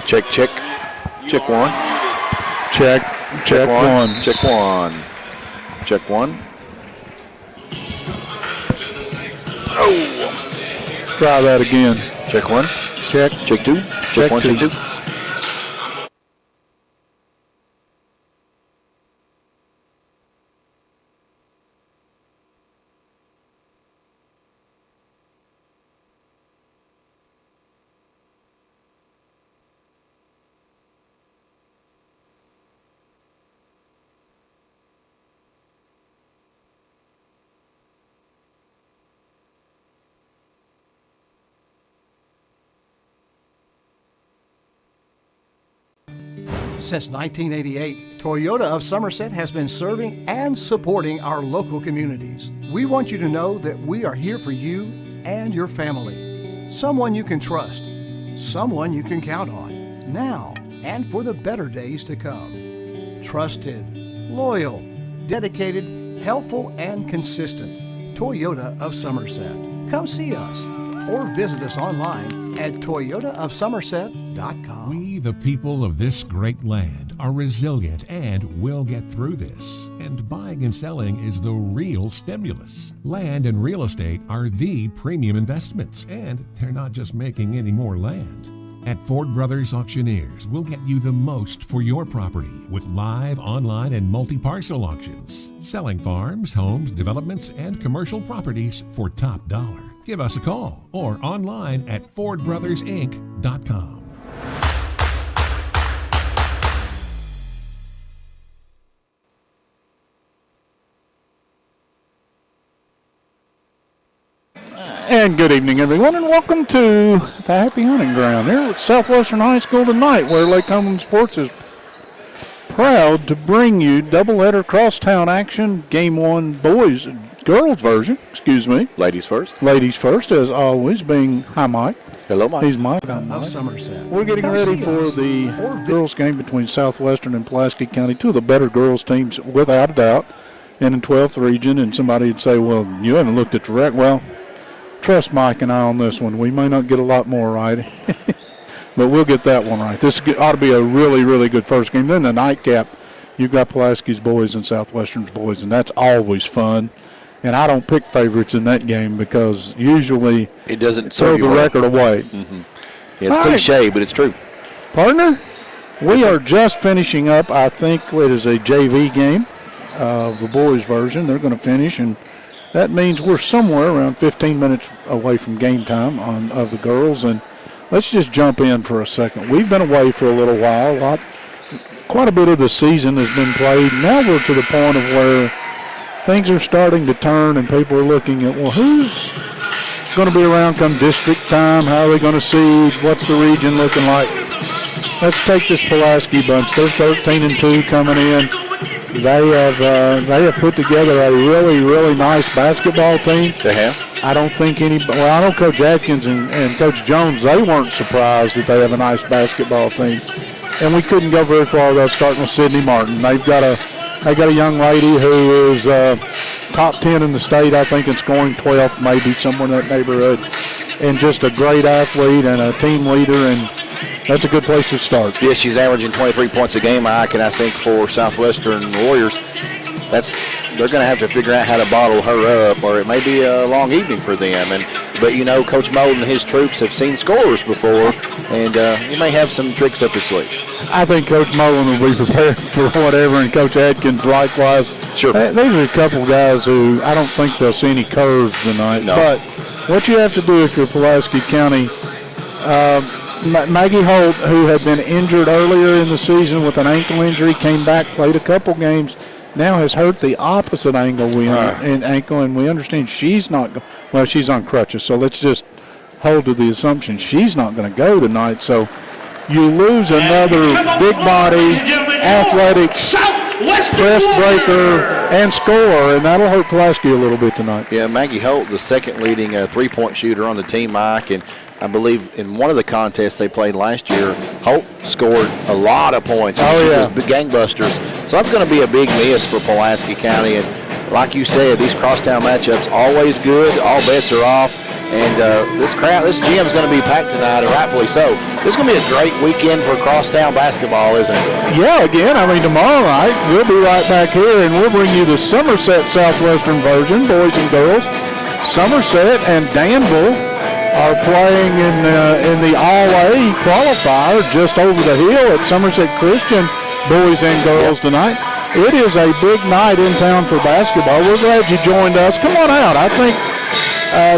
Check, check. Check one. Check one. Check one. Check one. Oh. Let's try that again. Check one. Check. Check two. Check one, check two. Since 1988, Toyota of Somerset has been serving and supporting our local communities. We want you to know that we are here for you and your family. Someone you can trust, someone you can count on, now and for the better days to come. Trusted, loyal, dedicated, helpful, and consistent. Toyota of Somerset. Come see us or visit us online at toyotaofsomerset.com. We, the people of this great land, are resilient and will get through this. And buying and selling is the real stimulus. Land and real estate are the premium investments, and they're not just making any more land. At Ford Brothers Auctioneers, we'll get you the most for your property with live, online, and multi-parcel auctions. Selling farms, homes, developments, and commercial properties for top dollar. Give us a call or online at FordBrothersInc.com. And good evening, everyone, and welcome to the Happy Hunting Ground here at Southwestern High School tonight, where Lake Cumberland Sports is proud to bring you doubleheader crosstown action, Game 1 girls version, Ladies first. Ladies first, as always, being, hi, Mike. Hello, Mike. He's Mike. Of Somerset. We're getting ready for the girls game between Southwestern and Pulaski County, two of the better girls teams, without a doubt, and in 12th region. And somebody would say, well, you haven't looked at the record. Well, trust Mike and I on this one. We may not get a lot more right, but we'll get that one right. This ought to be a really, really good first game. Then the nightcap, you've got Pulaski's boys and Southwestern's boys, and that's always fun. And I don't pick favorites in that game because usually it doesn't throw the record away. Mm-hmm. Yeah, it's cliche, but it's true. Partner, we are just finishing up, I think it is a JV game of the boys version. They're going to finish, and that means we're somewhere around 15 minutes away from game time of the girls. And let's just jump in for a second. We've been away for a little while. Quite a bit of the season has been played. Now we're to the point of where things are starting to turn and people are looking at, well, who's going to be around come district time? How are they going to seed? What's the region looking like? Let's take this Pulaski bunch. They're 13-2 coming in. They have put together a really, really nice basketball team. They have. I don't think I know Coach Atkins and Coach Jones, they weren't surprised that they have a nice basketball team. And we couldn't go very far without starting with Sydney Martin. They got a young lady who is top 10 in the state, I think, in scoring, 12th maybe, somewhere in that neighborhood. And just a great athlete and a team leader, and that's a good place to start. Yeah, she's averaging 23 points a game, Ike, and I think for Southwestern Warriors, they're going to have to figure out how to bottle her up, or it may be a long evening for them. But Coach Molden and his troops have seen scorers before, and he may have some tricks up his sleeve. I think Coach Molden will be prepared for whatever, and Coach Adkins likewise. Sure. These are a couple of guys who I don't think they'll see any curves tonight. No. But what you have to do if you're Pulaski County, Maggie Holt, who had been injured earlier in the season with an ankle injury, came back, played a couple games, now has hurt the opposite ankle. And we understand she's not. Well, she's on crutches, so let's just hold to the assumption she's not going to go tonight. So you lose another big body, athletic, press breaker, and scorer, and that'll hurt Pulaski a little bit tonight. Yeah, Maggie Holt, the second leading three-point shooter on the team, Mike, and I believe in one of the contests they played last year, Holt scored a lot of points. She was gangbusters. So that's going to be a big miss for Pulaski County. And like you said, these crosstown matchups always good. All bets are off. And this gym is going to be packed tonight, and rightfully so. This is going to be a great weekend for crosstown basketball, isn't it? Yeah, again, I mean, tomorrow night we'll be right back here, and we'll bring you the Somerset Southwestern version, boys and girls. Somerset and Danville are playing in the All-A qualifier just over the hill at Somerset Christian, boys and girls tonight. It is a big night in town for basketball. We're glad you joined us. Come on out. I think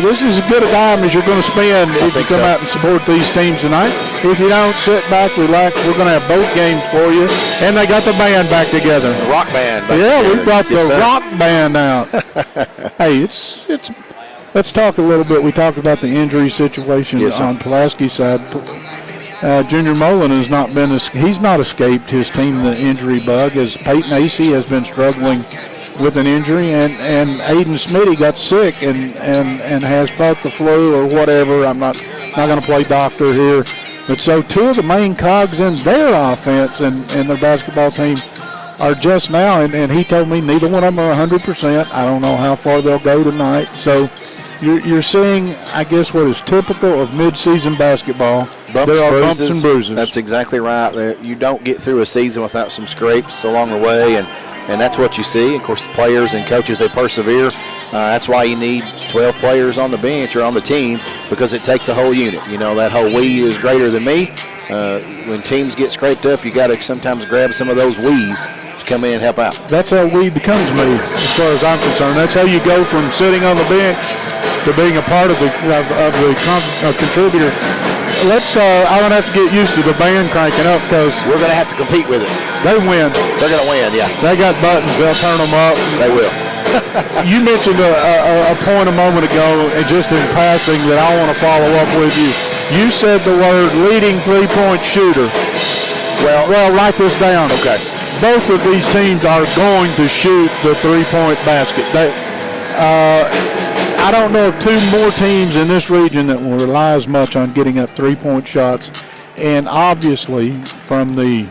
this is as good a time as you're going to spend if you come out and support these teams tonight. If you don't, sit back, relax. We're going to have both games for you. And they got the band back together. The rock band back together. We brought the rock band out. Hey, let's talk a little bit. We talked about the injury situation on Pulaski's side. Junior Mullen has he's not escaped his team the injury bug, as Peyton Acey has been struggling with an injury, and Aiden Smitty got sick and has fought the flu or whatever. I'm not going to play doctor here. But so two of the main cogs in their offense and their basketball team are just now, and he told me neither one of them are 100%. I don't know how far they'll go tonight. So you're seeing, I guess, what is typical of midseason basketball. There are bumps and bruises. That's exactly right. You don't get through a season without some scrapes along the way, and that's what you see. Of course, the players and coaches, they persevere. That's why you need 12 players on the bench or on the team, because it takes a whole unit. You know, that whole we is greater than me. When teams get scraped up, you got to sometimes grab some of those we's to come in and help out. That's how we becomes me, as far as I'm concerned. That's how you go from sitting on the bench to being a part of the contributor. I don't have to get used to the band cranking up, because we're going to have to compete with it. They win. They're going to win, yeah. They got buttons. They'll turn them up. They will. You mentioned a point a moment ago, and just in passing, that I want to follow up with you. You said the word leading three-point shooter. Well, write this down. Okay. Both of these teams are going to shoot the three-point basket. I don't know of two more teams in this region that will rely as much on getting up three-point shots. And obviously, from the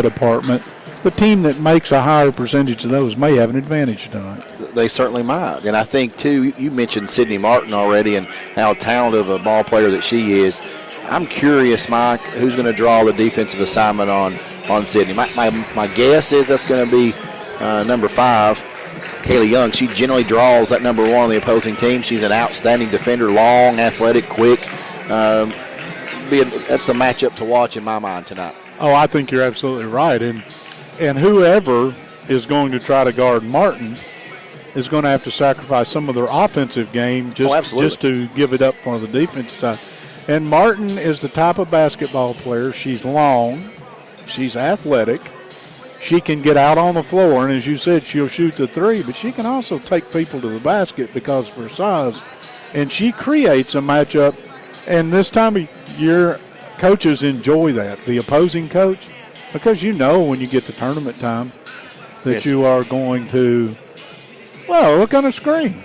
department, the team that makes a higher percentage of those may have an advantage tonight. They certainly might. And I think, too, you mentioned Sydney Martin already and how talented of a ball player that she is. I'm curious, Mike, who's going to draw the defensive assignment on Sydney. My guess is that's going to be number 5, Kaylee Young. She generally draws that number 1 on the opposing team. She's an outstanding defender, long, athletic, quick. That's the matchup to watch in my mind tonight. Oh, I think you're absolutely right. And whoever is going to try to guard Martin is going to have to sacrifice some of their offensive game just to give it up for the defensive side. And Martin is the type of basketball player. She's long. She's athletic. She can get out on the floor, and as you said, she'll shoot the three, but she can also take people to the basket because of her size. And she creates a matchup, and this time of year, coaches enjoy that, the opposing coach, because you know when you get to tournament time that you are going to, look on the screen.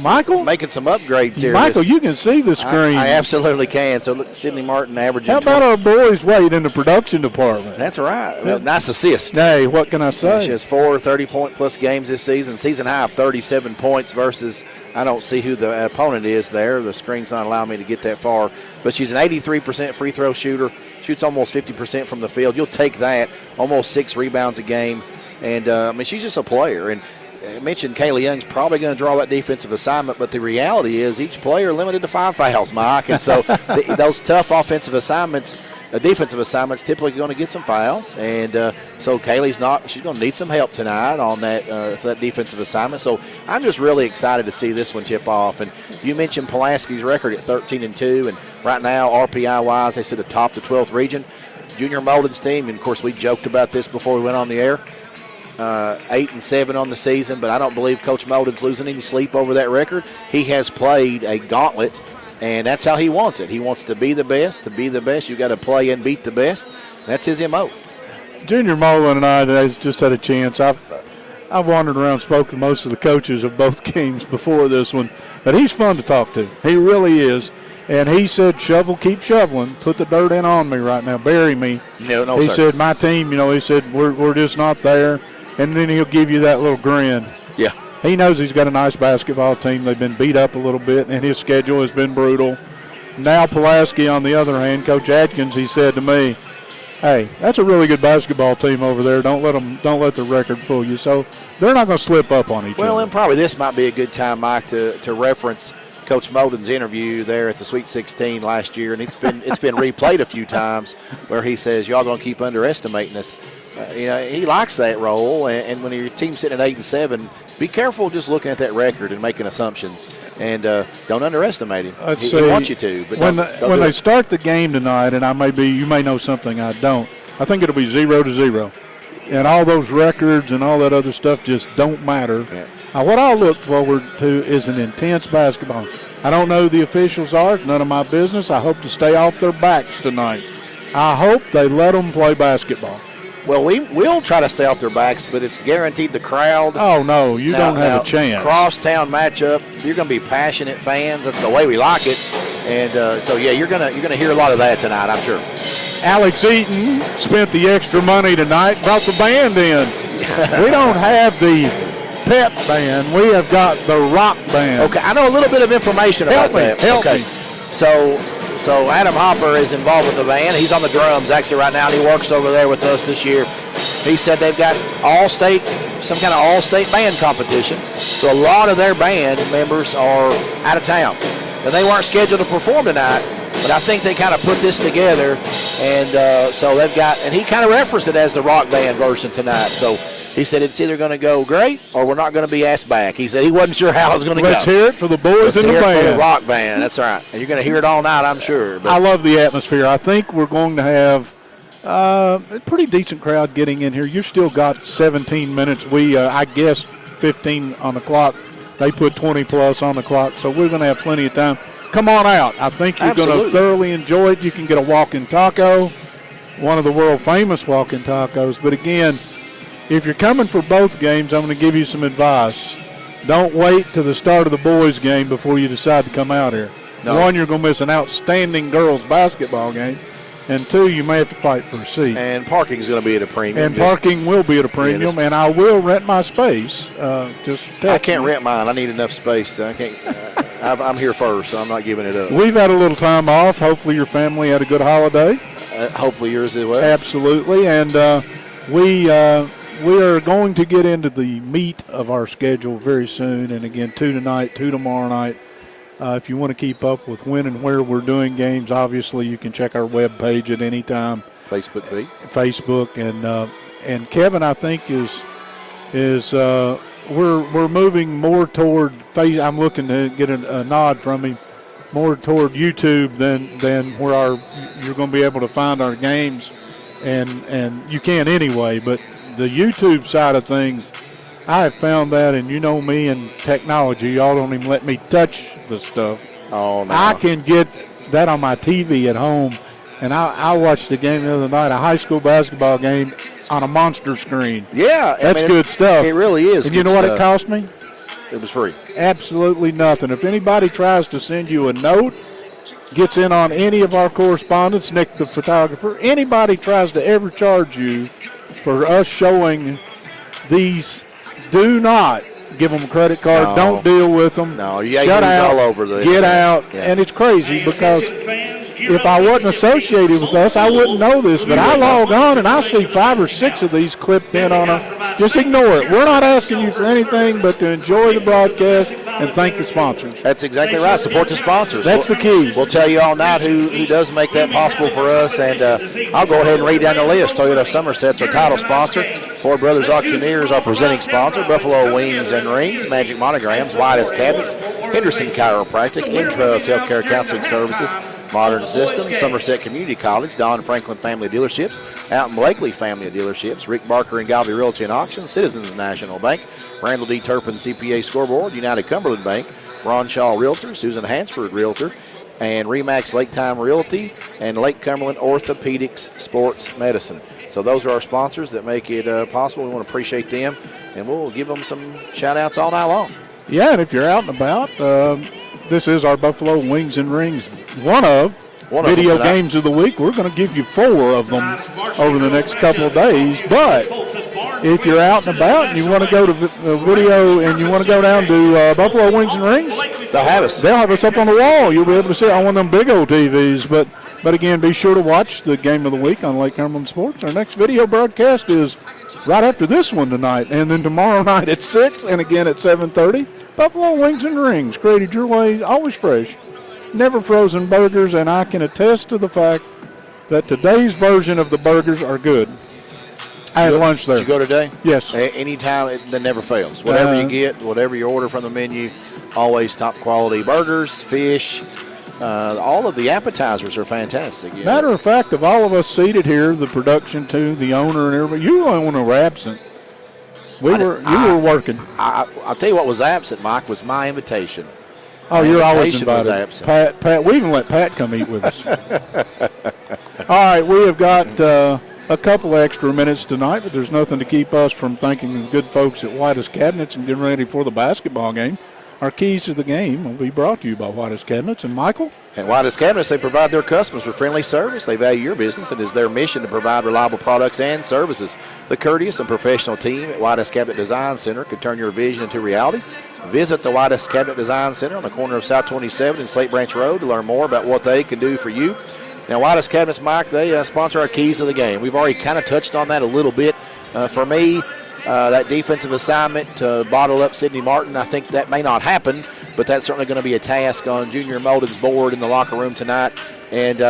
Michael? Making some upgrades here. Michael, you can see the screen. I absolutely can. So look, Sydney Martin averaging. How about our boys Wade in the production department? That's right. Well, nice assist. Hey, what can I say? She has 4 30-point-plus games this season. Season high of 37 points versus, I don't see who the opponent is there. The screen's not allowing me to get that far. But she's an 83% free throw shooter. Shoots almost 50% from the field. You'll take that. Almost 6 rebounds a game. And, she's just a player. And I mentioned Kaylee Young's probably going to draw that defensive assignment, but the reality is each player limited to 5 fouls, Mike. And so those tough offensive assignments, defensive assignments, typically going to get some fouls. And so Kaylee's she's going to need some help tonight on that for that defensive assignment. So I'm just really excited to see this one tip off. And you mentioned Pulaski's record at 13-2, and right now RPI-wise they sit atop the 12th region. Junior Molden's team, and of course we joked about this before we went on the air. 8-7 on the season, but I don't believe Coach Molden's losing any sleep over that record. He has played a gauntlet, and that's how he wants it. He wants to be the best. To be the best, you got to play and beat the best. That's his MO. Junior Molden and I just had a chance. I've wandered around, spoken to most of the coaches of both games before this one, but he's fun to talk to. He really is. And he said, keep shoveling, put the dirt in on me right now, bury me. No, he sir. said, my team, he said, we're just not there. And then he'll give you that little grin. Yeah. he knows he's got a nice basketball team. They've been beat up a little bit, and his schedule has been brutal. Now Pulaski, on the other hand, Coach Adkins, he said to me, hey, that's a really good basketball team over there. Don't let the record fool you. So they're not going to slip up on each other. Well, and probably this might be a good time, Mike, to reference Coach Molden's interview there at the Sweet 16 last year, and it's been replayed a few times where he says, y'all going to keep underestimating us. He likes that role, and when your team's sitting at 8-7, be careful just looking at that record and making assumptions, and don't underestimate him. He wants you to, but when they it. start the game tonight, and you may know something I don't. I think it'll be 0-0, and all those records and all that other stuff just don't matter. Yeah. Now, what I look forward to is an intense basketball. I don't know who the officials are. None of my business. I hope to stay off their backs tonight. I hope they let them play basketball. Well, we'll try to stay off their backs, but it's guaranteed the crowd. Oh, no, you don't have a chance. Crosstown matchup, you're going to be passionate fans. That's the way we like it. And you're gonna hear a lot of that tonight, I'm sure. Alex Eaton spent the extra money tonight, brought the band in. We don't have the pep band. We have got the rock band. Okay, I know a little bit of information about that. Help me. So Adam Hopper is involved with the band. He's on the drums actually right now, and he works over there with us this year. He said they've got some kind of all-state band competition. So a lot of their band members are out of town. And they weren't scheduled to perform tonight, but I think they kind of put this together. And so they've got, and he kind of referenced it as the rock band version tonight. So he said it's either going to go great or we're not going to be asked back. He said he wasn't sure how it was going to go. Let's hear it for the boys in the band. For the rock band. That's right. And you're going to hear it all night, I'm sure. But I love the atmosphere. I think we're going to have a pretty decent crowd getting in here. You've still got 17 minutes. I guess 15 on the clock. They put 20 plus on the clock, so we're going to have plenty of time. Come on out. I think you're going to thoroughly enjoy it. You can get a walking taco, one of the world famous walking tacos. But again, if you're coming for both games, I'm going to give you some advice. Don't wait to the start of the boys' game before you decide to come out here. No. One, you're going to miss an outstanding girls' basketball game. And two, you may have to fight for a seat. And parking is going to be at a premium. And parking will be at a premium, and I will rent my space. I can't rent mine. I need enough space. I can't. I'm here first, so I'm not giving it up. We've had a little time off. Hopefully your family had a good holiday. Hopefully yours as well. Absolutely, and we are going to get into the meat of our schedule very soon. And again, 2 tonight, 2 tomorrow night. If you want to keep up with when and where we're doing games, obviously you can check our web page at any time. Facebook feed. Facebook and Kevin, I think we're moving more toward. I'm looking to get a nod from him, more toward YouTube than where you're going to be able to find our games, and you can anyway. But the YouTube side of things, I have found that, and you know me and technology, y'all don't even let me touch the stuff. Oh, no. I can get that on my TV at home, and I watched the game the other night, a high school basketball game on a monster screen. Yeah. That's good stuff. It really is. And you know what it cost me? It was free. Absolutely nothing. If anybody tries to send you a note, gets in on any of our correspondence, Nick the photographer, anybody tries to ever charge you for us showing these, do not give them a credit card. No. Don't deal with them. No, shut out. All over the get out. Yeah. And it's crazy because if I wasn't associated with us, I wouldn't know this. But I log on and I see 5 or 6 of these clipped in on a. Just ignore it. We're not asking you for anything but to enjoy the broadcast and thank the sponsors. That's exactly right. Support the sponsors. That's the key. We'll tell you all night who does make that possible for us. And I'll go ahead and read down the list. Toyota Somerset's our title sponsor. Ford Brothers Auctioneers, our presenting sponsor. Buffalo Wings and Rings, Magic Monograms, Widest Cabinets, Henderson Chiropractic, Intrust Healthcare Counseling Services, Modern Systems, Somerset Community College, Don Franklin Family Dealerships, Alton Blakely Family Dealerships, Rick Barker and Galvey Realty and Auction, Citizens National Bank, Randall D. Turpin CPA Scoreboard, United Cumberland Bank, Ron Shaw Realtor, Susan Hansford Realtor, and Remax Lake Time Realty, and Lake Cumberland Orthopedics Sports Medicine. So those are our sponsors that make it possible. We want to appreciate them, and we'll give them some shout-outs all night long. Yeah, and if you're out and about, this is our Buffalo Wings and Rings, one of video games of the week. We're going to give you 4 of them over the next couple of days, but if you're out and about and you want to go to video and you want to go down to Buffalo Wings and Rings, They'll have us. They'll have us up on the wall. You'll be able to see it on one of them big old TVs. But again, be sure to watch the game of the week on Lake Cumberland Sports. Our next video broadcast is right after this one tonight, and then tomorrow night at 6 and again at 7:30. Buffalo Wings and Rings, created your way, always fresh, never frozen burgers, and I can attest to the fact that today's version of the burgers are good. I had lunch there. Did you go today? Yes. Anytime, that never fails. Whatever you get, whatever you order from the menu, always top quality burgers, fish. All of the appetizers are fantastic. Yeah. Matter of fact, of all of us seated here, the production too, the owner and everybody, you were absent. You were working. I'll tell you what was absent, Mike, was my invitation. Oh, you're always invited. Was absent. Pat, we even let Pat come eat with us. All right, we have got a couple extra minutes tonight, but there's nothing to keep us from thanking the good folks at White's Cabinets and getting ready for the basketball game. Our keys to the game will be brought to you by White's Cabinets. And Michael? At White's Cabinets, they provide their customers with friendly service. They value your business. It is their mission to provide reliable products and services. The courteous and professional team at White's Cabinet Design Center can turn your vision into reality. Visit the White's Cabinet Design Center on the corner of South 27 and Slate Branch Road to learn more about what they can do for you. Now, White's Cabinets, Mike, they sponsor our keys to the game. We've already kind of touched on that a little bit. For me, that defensive assignment to bottle up Sydney Martin, I think that may not happen, but that's certainly going to be a task on Junior Molden's board in the locker room tonight. And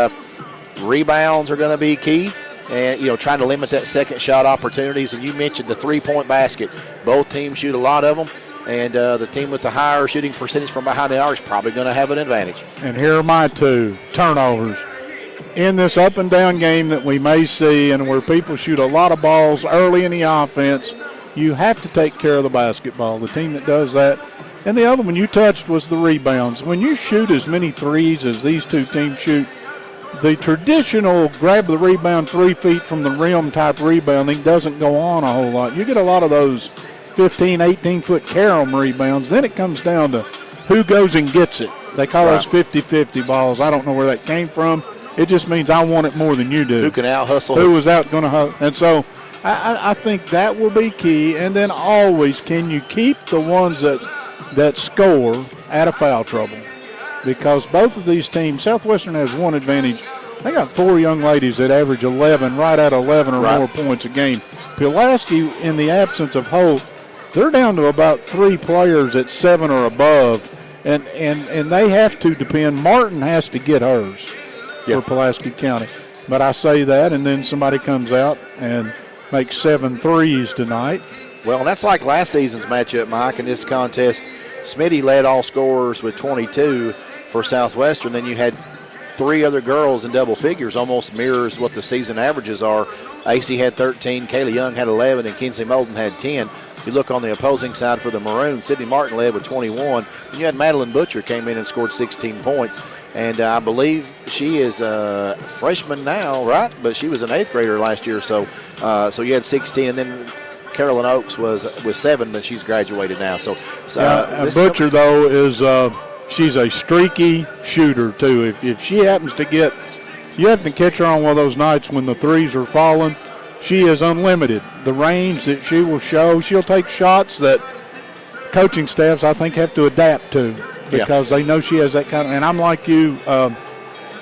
rebounds are going to be key, and trying to limit that second shot opportunities. And you mentioned the three-point basket. Both teams shoot a lot of them, and the team with the higher shooting percentage from behind the arc is probably going to have an advantage. And here are my two turnovers. In this up and down game that we may see and where people shoot a lot of balls early in the offense, you have to take care of the basketball, the team that does that. And the other one you touched was the rebounds. When you shoot as many threes as these two teams shoot, the traditional grab the rebound 3 feet from the rim type rebounding doesn't go on a whole lot. You get a lot of those 15, 18-foot carom rebounds. Then it comes down to who goes and gets it. They call us 50-50 balls. I don't know where that came from. It just means I want it more than you do. Who can out-hustle? Who was out going to hustle. And so I think that will be key. And then always, can you keep the ones that score out of foul trouble? Because both of these teams, Southwestern has one advantage. They got 4 young ladies that average 11, right at 11 or more points a game. Pulaski, in the absence of Holt, they're down to about 3 players at 7 or above. And they have to depend. Martin has to get hers. For Pulaski County. But I say that, and then somebody comes out and makes 7 threes tonight. Well, and that's like last season's matchup, Mike, in this contest. Smitty led all scorers with 22 for Southwestern. Then you had 3 other girls in double figures, almost mirrors what the season averages are. AC had 13, Kaylee Young had 11, and Kinsley Molden had 10. You look on the opposing side for the Maroons, Sydney Martin led with 21. And you had Madeline Butcher came in and scored 16 points. And I believe she is a freshman now, right? But she was an 8th grader last year. So you had 16. And then Carolyn Oakes was 7, but she's graduated now. So Butcher, though, is she's a streaky shooter, too. If she happens to get – you have to catch her on one of those nights when the threes are falling. She is unlimited. The range that she will show, she'll take shots that coaching staffs, I think, have to adapt to because they know she has that kind of – and I'm like you.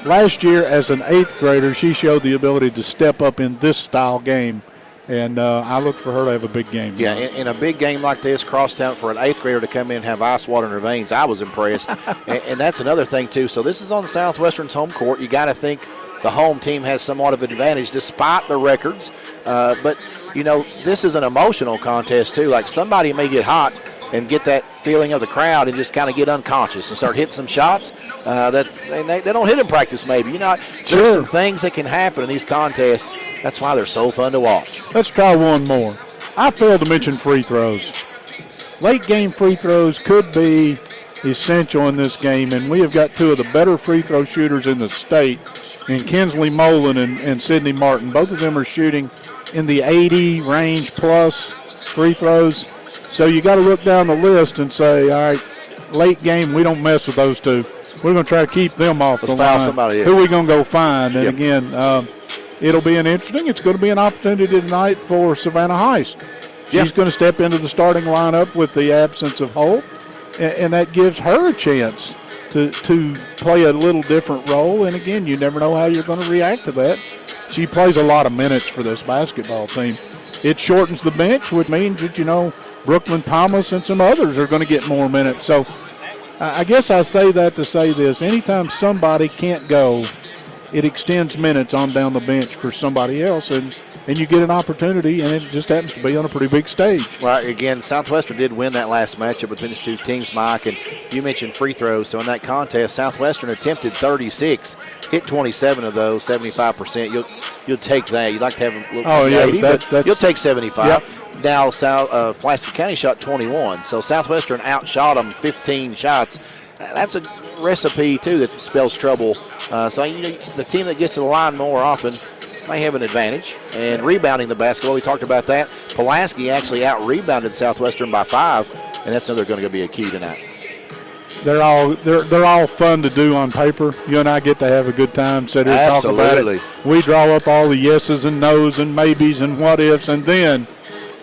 Last year as an 8th grader, she showed the ability to step up in this style game, and I look for her to have a big game. Yeah, in a big game like this, crosstown, for an 8th grader to come in and have ice water in her veins, I was impressed. and that's another thing, too. So this is on Southwestern's home court. You got to think the home team has somewhat of an advantage despite the records. But, this is an emotional contest, too. Like, somebody may get hot and get that feeling of the crowd and just kind of get unconscious and start hitting some shots that they don't hit in practice maybe. There's some things that can happen in these contests. That's why they're so fun to watch. Let's try one more. I failed to mention free throws. Late game free throws could be essential in this game, and we have got 2 of the better free throw shooters in the state in Kinsley Molan and Sydney Martin. Both of them are shooting in the 80 range plus free throws. So you got to look down the list and say, all right, late game, we don't mess with those 2. We're going to try to keep them off the line. Somebody, Who are we going to go find? And again, it'll be it's going to be an opportunity tonight for Savannah Heist. She's going to step into the starting lineup with the absence of Holt, and that gives her a chance to play a little different role. And, again, you never know how you're going to react to that. She plays a lot of minutes for this basketball team. It shortens the bench, which means that, Brooklyn Thomas and some others are going to get more minutes. So I guess I say that to say this. Anytime somebody can't go, it extends minutes on down the bench for somebody else, and you get an opportunity, and it just happens to be on a pretty big stage. Well, again, Southwestern did win that last matchup between these two teams, Mike, and you mentioned free throws. So in that contest, Southwestern attempted 36, hit 27 of those, 75%. You'll take that. You'd like to have a little 80, but you'll take 75. Yep. Now, Pulaski County shot 21, so Southwestern outshot them 15 shots. That's a recipe, too, that spells trouble. So the team that gets to the line more often may have an advantage. And rebounding the basketball, we talked about that. Pulaski actually out-rebounded Southwestern by 5, and that's another going to be a key tonight. They're all fun to do on paper. You and I get to have a good time, sit here and talk about it. We draw up all the yeses and nos and maybes and what-ifs, and then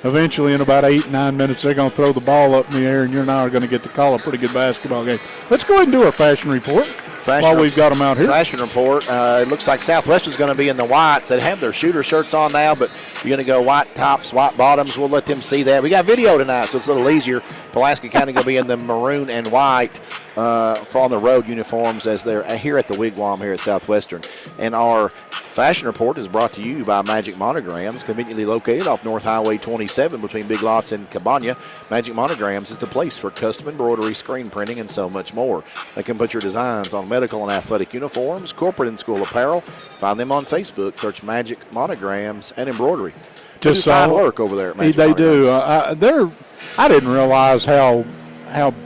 eventually in about 8-9 minutes they're going to throw the ball up in the air, and you and I are going to get to call a pretty good basketball game. Let's go ahead and do our fashion report while we've got them out here. Fashion report. It looks like Southwestern's going to be in the whites. They have their shooter shirts on now, but you're going to go white tops, white bottoms. We'll let them see that. We got video tonight, so it's a little easier. Pulaski County going to be in the maroon and white for on the road uniforms as they're here at the Wigwam here at Southwestern. And our fashion report is brought to you by Magic Monograms, conveniently located off North Highway 27 between Big Lots and Cabana. Magic Monograms is the place for custom embroidery, screen printing, and so much more. They can put your designs on medical and athletic uniforms, corporate and school apparel. Find them on Facebook. Search Magic Monograms and Embroidery. Just fine work over there at Magic Monograms. They do. I didn't realize how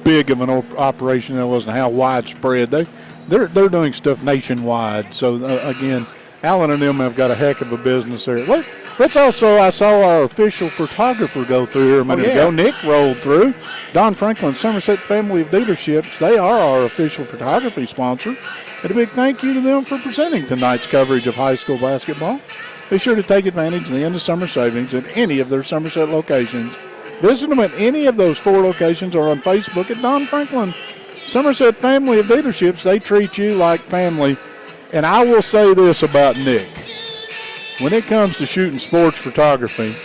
big of an operation that was and how widespread. They're doing stuff nationwide. So, again, Alan and them have got a heck of a business there. Let's also, I saw our official photographer go through here a minute ago. Nick rolled through. Don Franklin, Somerset Family of Dealerships, they are our official photography sponsor. And a big thank you to them for presenting tonight's coverage of high school basketball. Be sure to take advantage of the end of summer savings at any of their Somerset locations. Visit them at any of those 4 locations or on Facebook at Don Franklin, Somerset Family of Dealerships. They treat you like family. And I will say this about Nick. When it comes to shooting sports photography,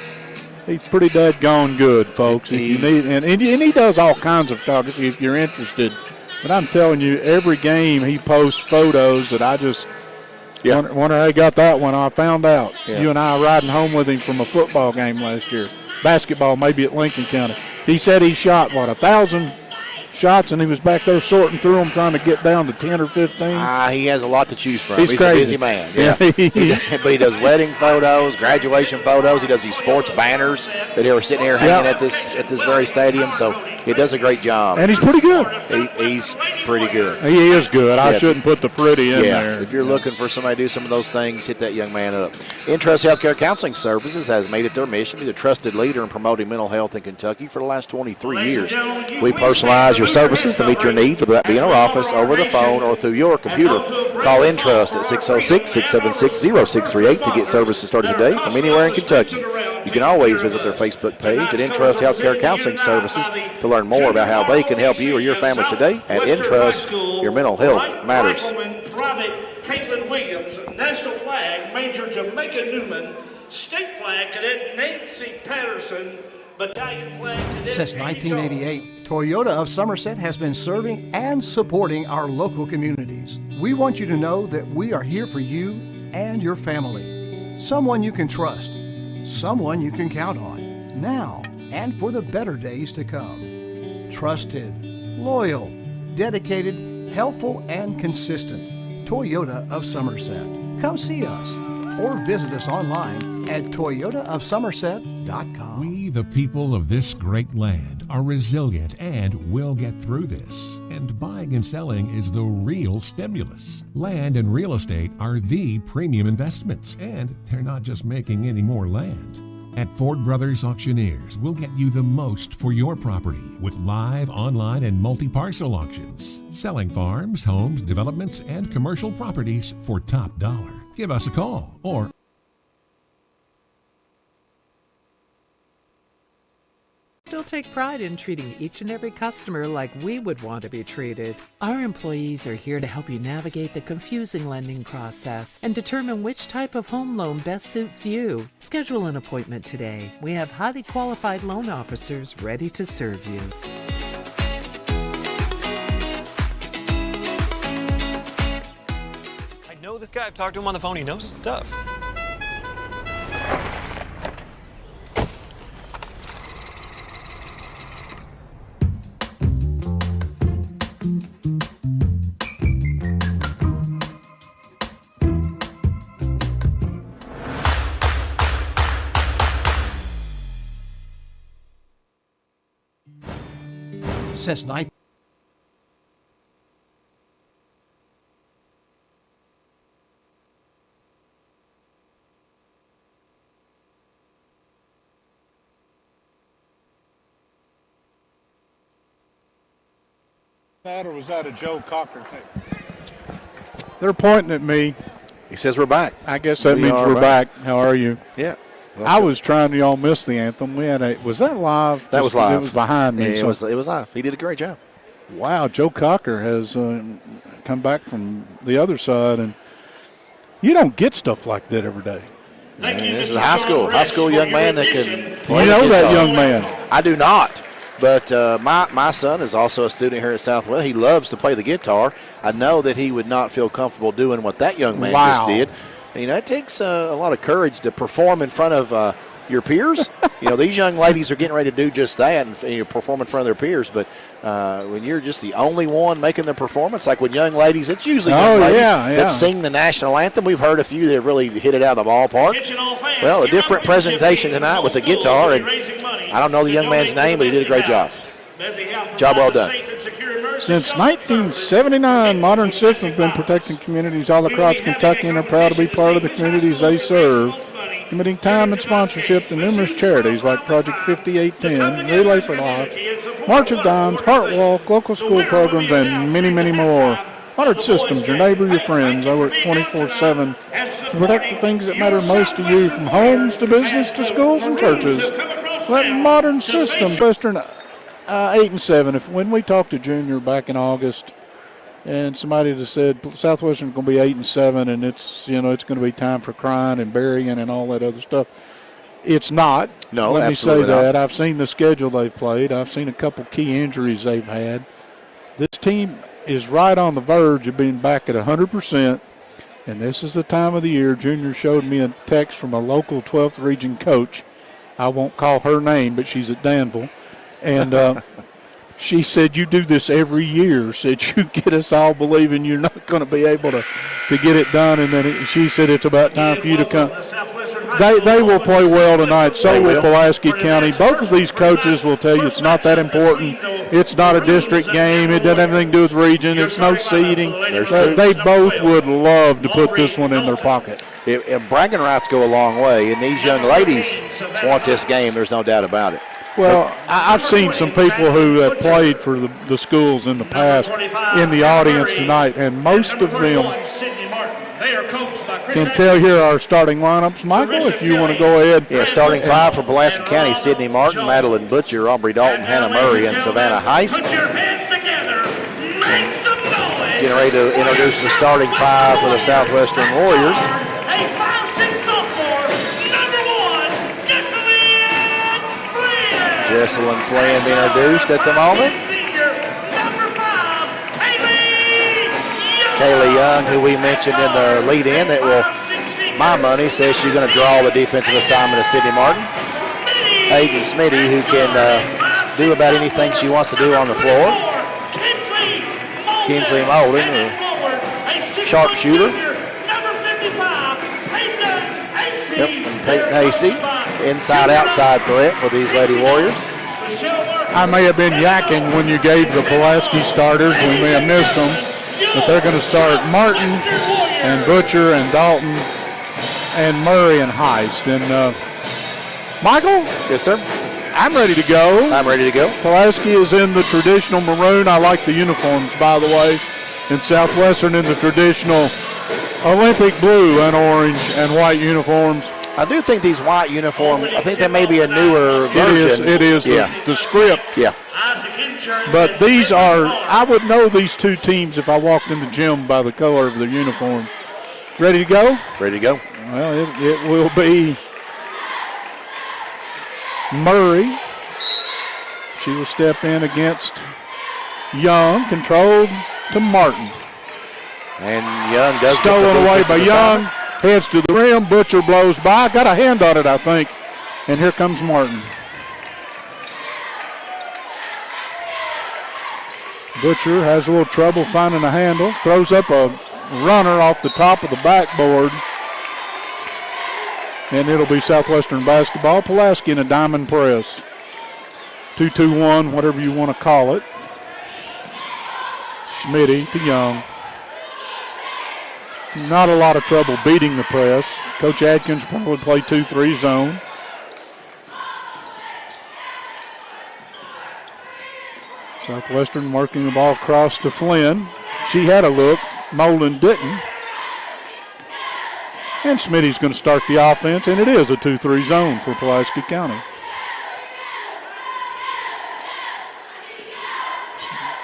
he's pretty dadgone good, folks. If you need, and he does all kinds of photography if you're interested. But I'm telling you, every game he posts photos that I just wonder how he got that one. I found out. Yeah. You and I riding home with him from a football game last year. Basketball, maybe at Lincoln County. He said he shot, 1,000 shots, and he was back there sorting through them, trying to get down to 10 or 15. He has a lot at choose from. He's a crazy. Busy man. Yeah. But he does wedding photos, graduation photos. He does these sports banners that are sitting here hanging at this very stadium. So he does a great job. And he's pretty good. He's pretty good. He is good. I shouldn't put the pretty in there. If you're looking for somebody to do some of those things, hit that young man up. Intrust Healthcare Counseling Services has made it their mission to be the trusted leader in promoting mental health in Kentucky for the last 23 years. We personalize your services to meet your needs, whether that be in our office, over the phone, or through your computer. Call Intrust at 606-676-0638 to get services started today from anywhere in Kentucky. You can always visit their Facebook page at Intrust Healthcare Counseling Services to learn more about how they can help you or your family today. At Intrust, your mental health matters. Caitlin Williams, National Flag, Major Jamaica Newman, State Flag Cadet Nancy Patterson, Battalion Flag Cadet. Since 1988, Toyota of Somerset has been serving and supporting our local communities. We want you to know that we are here for you and your family. Someone you can trust, someone you can count on, now and for the better days to come. Trusted, loyal, dedicated, helpful, and consistent. Toyota of Somerset. Come see us or visit us online at toyotaofsomerset.com. We, the people of this great land, are resilient and will get through this. And buying and selling is the real stimulus. Land and real estate are the premium investments, and they're not just making any more land. At Ford Brothers Auctioneers, we'll get you the most for your property with live, online, and multi-parcel auctions. Selling farms, homes, developments, and commercial properties for top dollar. Give us a call or Still take pride in treating each and every customer like we would want to be treated. Our employees are here to help you navigate the confusing lending process and determine which type of home loan best suits you. Schedule an appointment today. We have highly qualified loan officers ready to serve you. I know this guy. I've talked to him on the phone. He knows his stuff. Since 19. That or was that a Joe Cocker tape? They're pointing at me. He says we're back. I guess that means we're back. How are you? Yeah. I was trying to y'all miss the anthem. We had was that live? That was live. It was behind me. Yeah, it was live. He did a great job. Wow, Joe Cocker has come back from the other side, and you don't get stuff like that every day. Thank you, This is Mr. a Sean high school Rich, young for man your that can addition. play You know the that guitar. young man. I do not, but my son is also a student here at Southwest. He loves to play the guitar. I know that he would not feel comfortable doing what that young man just did. You know, it takes a lot of courage to perform in front of your peers. You know, these young ladies are getting ready to do just that and you perform in front of their peers. But when you're just the only one making the performance, like when young ladies, it's usually young ladies that sing the national anthem. We've heard a few that have really hit it out of the ballpark. Well, a different presentation tonight with the guitar, and I don't know the young man's name, but he did a great job. Job well done. Since 1979, Modern System has been protecting communities all across Kentucky and are proud to be part of the communities they serve, committing time and sponsorship to numerous charities like Project 5810, Relay for Life, March of Dimes, Heart Walk, local school programs, and many, many more. Modern Systems, your neighbor, your friends, over at 24/7 to protect the things that matter most to you, from homes to business to schools and churches. Let Modern Systems, Western 8-7. If when we talked to Junior back in August, and somebody just said Southwestern's going to be 8-7, and it's it's going to be time for crying and burying and all that other stuff. It's not. No, let me say absolutely that. not. I've seen the schedule they've played. I've seen a couple key injuries they've had. This team is right on the verge of being back at 100%, and this is the time of the year. Junior showed me a text from a local 12th region coach. I won't call her name, but she's at Danville. And she said, you do this every year. Said, you get us all believing you're not going to be able to get it done. And then she said, it's about time for you to come. They will play well tonight. So will Pulaski County. Both of these coaches will tell you it's not that important. It's not a district game. It doesn't have anything to do with region. It's no seeding. They both would love to put this one in their pocket. If bragging rights go a long way, and these young ladies want this game, there's no doubt about it. Well, I've seen some people who have played for the schools in the past in the audience tonight, and most of them can tell here our starting lineups. Michael, if you want to go ahead. Yeah, starting five for Pulaski County: Sydney Martin, Madeline Butcher, Aubrey Dalton, Hannah Murray, and Savannah Heist. Put your hands together. Make some noise. Getting ready to introduce the starting five for the Southwestern Warriors. A 5'6" sophomore, number 1, Jesselyn Flynn being introduced at the moment. senior, number 5, Kaylee Young, who we mentioned in the lead-in, that will, my money says she's going to draw the defensive assignment of Sydney Martin. Hayden Smitty, who can do about anything she wants to do on the floor. Kinsley Molden, a sharpshooter. Yep, and Peyton Hasey, inside-outside threat for these Lady Warriors. I may have been yakking when you gave the Pulaski starters. We may have missed them. But they're going to start Martin and Butcher and Dalton and Murray and Heist. And Michael? Yes, sir. I'm ready to go. I'm ready to go. Pulaski is in the traditional maroon. I like the uniforms, by the way. And Southwestern in the traditional Olympic blue and orange and white uniforms. I do think these white uniforms, I think they may be a newer version. It is the script. Yeah. But these are, I would know these two teams if I walked in the gym by the color of their uniform. Ready to go? Ready to go. Well, it will be Murray. She will step in against Young, controlled to Martin. And Young does stolen away by Young, heads to the rim. Butcher blows by. Got a hand on it, I think. And here comes Martin. Butcher has a little trouble finding a handle. Throws up a runner off the top of the backboard. And it'll be Southwestern basketball. Pulaski in a diamond press. 2-2-1, whatever you want to call it. Schmitty to Young. Not a lot of trouble beating the press. Coach Adkins probably play 2-3 zone. Southwestern working the ball across to Flynn. She had a look. Molden didn't. And Smitty's going to start the offense, and it is a 2-3 zone for Pulaski County.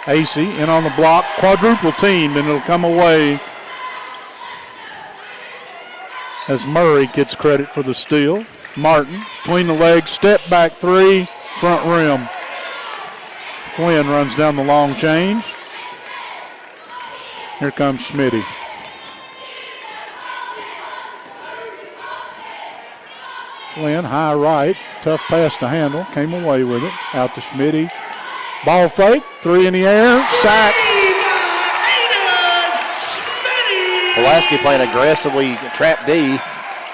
AC in on the block, quadruple teamed, and it'll come away as Murray gets credit for the steal. Martin, between the legs, step back three, front rim. Flynn runs down the long change. Here comes Schmitty. Flynn, high right, tough pass to handle, came away with it. Out to Schmitty. Ball fake, three in the air, sack. Pulaski playing aggressively, trap D,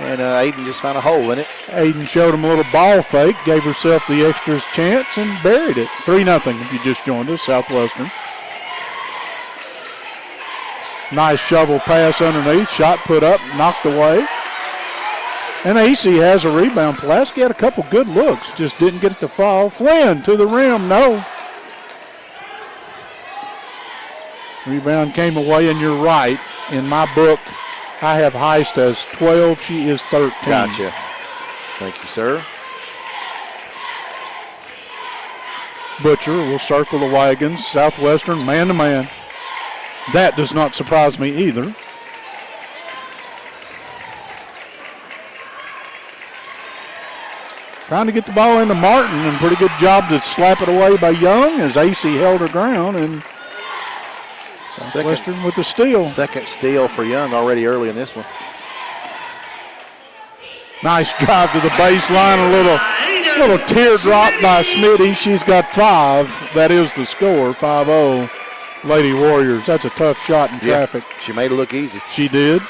and Aiden just found a hole in it. Aiden showed him a little ball fake, gave herself the extras chance, and buried it. 3-0 if you just joined us, Southwestern. Nice shovel pass underneath, shot put up, knocked away. And AC has a rebound. Pulaski had a couple good looks, just didn't get it to fall. Flynn to the rim, no. Rebound came away, and you're right. In my book, I have Heist as 12. She is 13. Gotcha. Thank you, sir. Butcher will circle the wagons. Southwestern man-to-man. That does not surprise me either. Trying to get the ball into Martin, and pretty good job to slap it away by Young as AC held her ground, and Southwestern with the steal. Second steal for Young already early in this one. Nice drive to the baseline, a little teardrop by Smitty. She's got 5. That is the score, 5-0. Lady Warriors. That's a tough shot in traffic. She made it look easy. She did.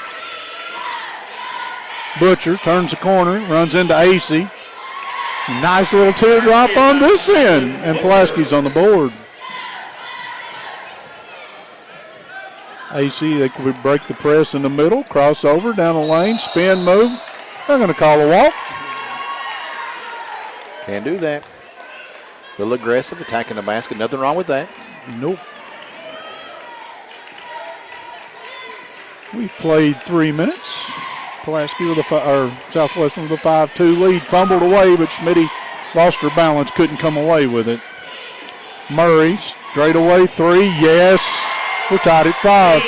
Butcher turns the corner, runs into AC. Nice little teardrop on this end, and Pulaski's on the board. AC, they could break the press in the middle, crossover down the lane, spin move. They're going to call a walk. Can do that. A little aggressive, attacking the basket. Nothing wrong with that. Nope. We've played 3 minutes. Pulaski with Southwestern with a 5-2 lead. Fumbled away, but Schmitty lost her balance, couldn't come away with it. Murray, straight away 3, yes. We're tied at 5.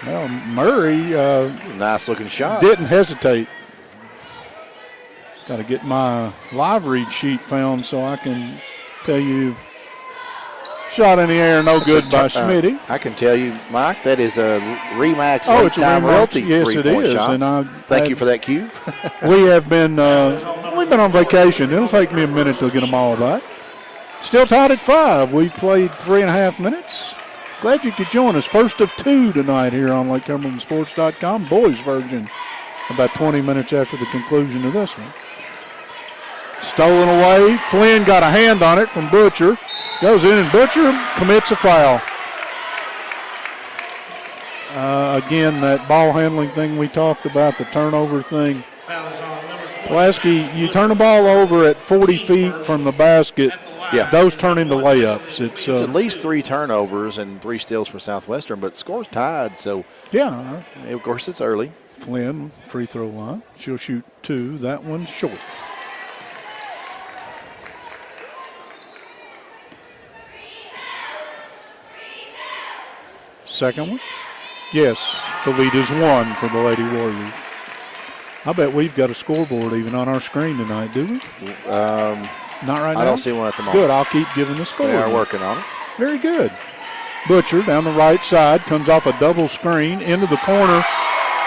Well, Murray nice looking shot. Didn't hesitate. Got to get my live read sheet found so I can tell you. Shot in the air, no good by Schmitty. I can tell you, Mike, that is a Remax it's a time royalty yes, three-point it is. shot. And Thank you for that cue. We've been on vacation. It'll take me a minute to get them all back. Still tied at 5. We've played 3.5 minutes. Glad you could join us. First of 2 tonight here on LakeCumberlandSports.com. Boys version about 20 minutes after the conclusion of this one. Stolen away. Flynn got a hand on it from Butcher. Goes in, and Butcher commits a foul. Again, that ball handling thing we talked about, the turnover thing. Pulaski, you turn the ball over at 40 feet from the basket. Yeah. Those turn into layups. It's at least 3 turnovers and 3 steals for Southwestern, but the score's tied, so yeah. Of course, it's early. Flynn, free throw line. She'll shoot 2. That one's short. Second one. Yes, the lead is 1 for the Lady Warriors. I bet we've got a scoreboard even on our screen tonight, do we? Not right now? I don't see one at the moment. Good, I'll keep giving the score. They are working on it. Very good. Butcher down the right side, comes off a double screen into the corner,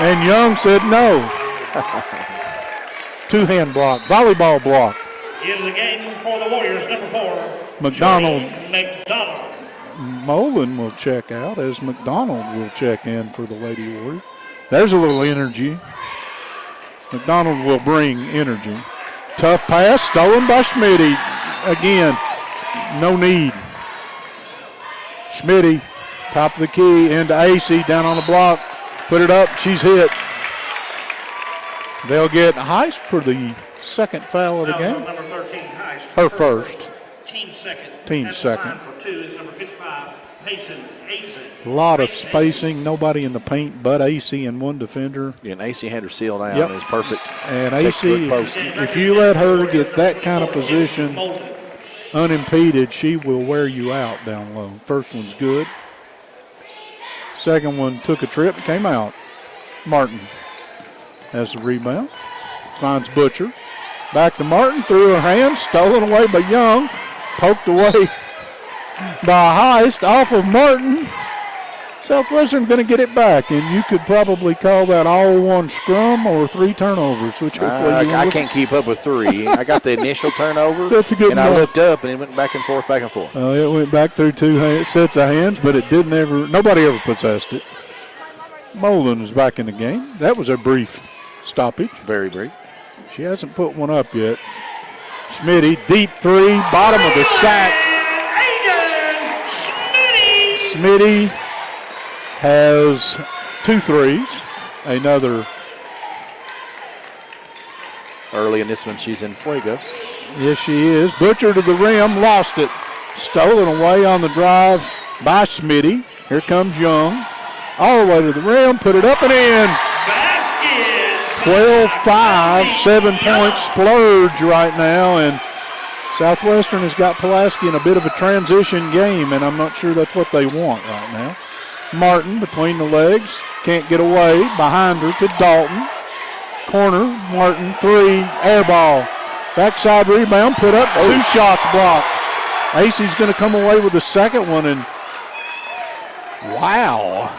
and Young said no. 2-hand block, volleyball block. In the game for the Warriors, number 4, McDonald. McDonald. Molen will check out as McDonald will check in for the Lady Warriors. There's a little energy. McDonald will bring energy. Tough pass, stolen by Schmitty. Again, no need. Schmitty, top of the key, into AC, down on the block. Put it up, she's hit. They'll get Heist for the second foul of the game. Number 13, Heist. Her first. Team second. Team At the second. line for 2 is number 55, Payson AC. A lot of spacing, nobody in the paint but AC and one defender. Yeah, and AC had her sealed down. Yep. It was perfect. And AC, Post. if you let her get that kind of position unimpeded, she will wear you out down low. First one's good. Second one took a trip, came out. Martin has the rebound. Finds Butcher. Back to Martin, through her hands, stolen away by Young. Poked away by Heist off of Martin. Southwestern going to get it back, and you could probably call that all one scrum or 3 turnovers. Which I can't keep up with 3. I got the initial turnover, That's a good and I one. looked up, and it went back and forth, back and forth. It went back through 2 sets of hands, but it didn't ever, nobody ever possessed it. Molen is back in the game. That was a brief stoppage. Very brief. She hasn't put one up yet. Schmitty, deep 3, bottom of the sack. Schmitty has 2 threes. Another. Early in this one, she's in fuego. Yes, she is. Butcher to the rim, lost it. Stolen away on the drive by Schmitty. Here comes Young. All the way to the rim, put it up and in. 12-5, 7-point splurge right now, and Southwestern has got Pulaski in a bit of a transition game, and I'm not sure that's what they want right now. Martin between the legs, can't get away, behind her to Dalton. Corner, Martin, 3, air ball. Backside rebound, put up, 2 shots blocked. Acey's going to come away with the second one, and wow.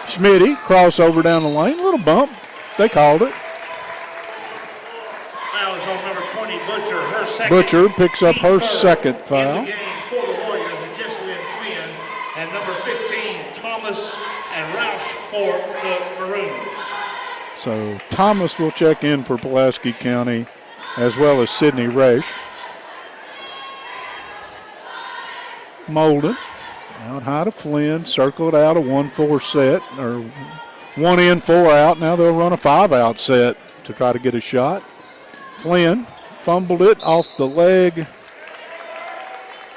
Schmitty, crossover down the lane, little bump. They called it. Foul is on number 20, Butcher. Her second. Butcher picks up her second In foul. the game for the Warriors is Jessalyn Flynn and number 15, Thomas and Roush for the Maroons. So Thomas will check in for Pulaski County, as well as Sydney Resch. Molden out high to Flynn, circled out a 1-4 set, or 1 in, 4 out. Now they'll run a 5-out set to try to get a shot. Flynn fumbled it off the leg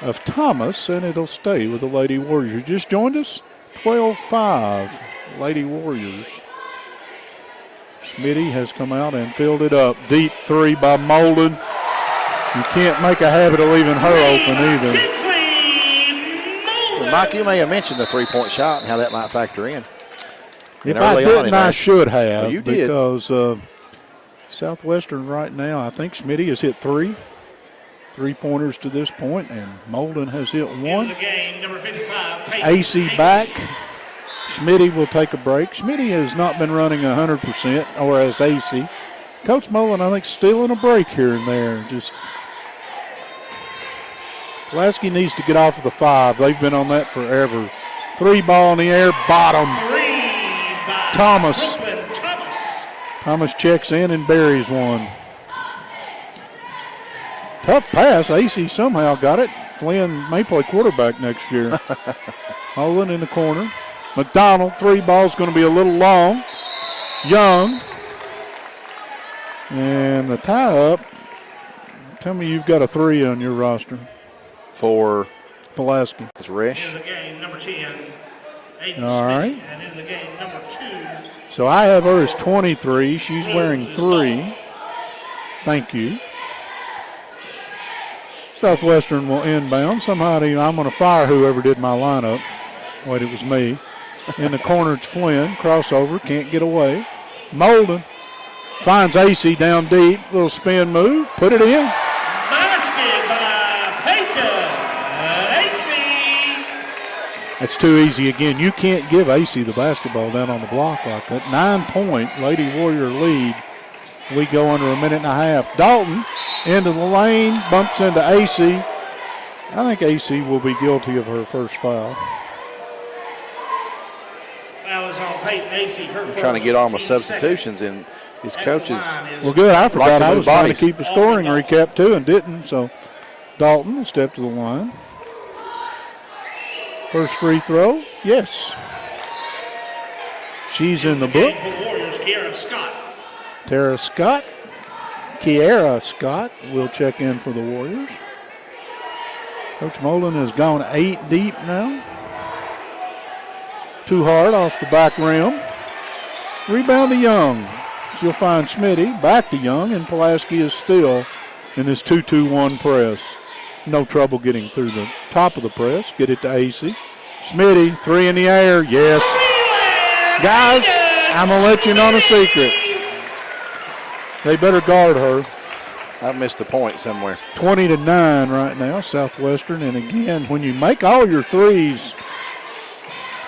of Thomas, and it'll stay with the Lady Warriors. You just joined us? 12-5, Lady Warriors. Schmitty has come out and filled it up. Deep 3 by Molden. You can't make a habit of leaving her open either. Well, Mike, you may have mentioned the 3-point shot and how that might factor in. If I didn't, I should have. Well, you did. Because Southwestern right now, I think Schmitty has hit 3 3-pointers to this point, and Molden has hit 1. In the game, number 55, AC back. Schmitty will take a break. Schmitty has not been running 100%, or as AC. Coach Molden, I think, stealing a break here and there. Just Pulaski needs to get off of the 5. They've been on that forever. 3 ball in the air, bottom. Thomas. Thomas checks in and buries one. Tough pass. AC somehow got it. Flynn may play quarterback next year. Holland in the corner. McDonald, 3 ball's going to be a little long. Young. And the tie-up. Tell me you've got a 3 on your roster. For Pulaski. Resch. In the game, number 10, All right. And in the game, number 2. So I have her as 23. She's wearing 3. Thank you. Southwestern will inbound. Somehow I'm going to fire whoever did my lineup. Wait, it was me. In the corner, it's Flynn. Crossover, can't get away. Molden finds AC down deep. Little spin move. Put it in. Basket by Peyton. AC. That's too easy again. You can't give AC the basketball down on the block like that. 9-point Lady Warrior lead. We go under a minute and a half. Dalton into the lane, bumps into AC. I think AC will be guilty of her first foul. Foul is on Peyton. AC. I'm trying to get all my substitutions in. His coaches. Well, good. I forgot I was trying to bodies. keep a scoring recap too and didn't. So Dalton will step to the line. First free throw, yes. She's in the book. Warriors, Kiara Scott. Kiara Scott will check in for the Warriors. Coach Molden has gone 8 deep now. Too hard off the back rim. Rebound to Young. She'll find Smitty. Back to Young, and Pulaski is still in this 2-2-1 press. No trouble getting through the top of the press. Get it to AC. Smitty, 3 in the air. Yes. Guys, I'm going to let you know a secret. They better guard her. I missed a point somewhere. 20-9 right now, Southwestern. And again, when you make all your threes,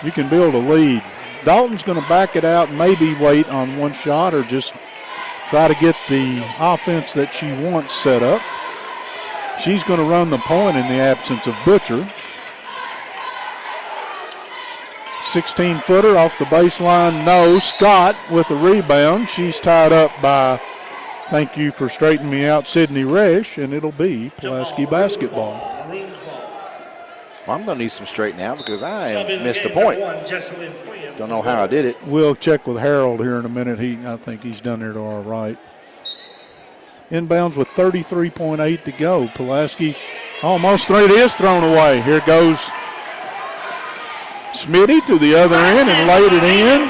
you can build a lead. Dalton's going to back it out, maybe wait on one shot or just try to get the offense that she wants set up. She's going to run the point in the absence of Butcher. 16-footer off the baseline, no. Scott with the rebound. She's tied up by, thank you for straightening me out, Sydney Resch, and it'll be Pulaski basketball. Well, I'm going to need some straighten out because I missed a point. Don't know how I did it. We'll check with Harold here in a minute. I think he's down there to our right. Inbounds with 33.8 to go. Pulaski almost three. It is thrown away. Here goes Smitty to the other end and laid it in.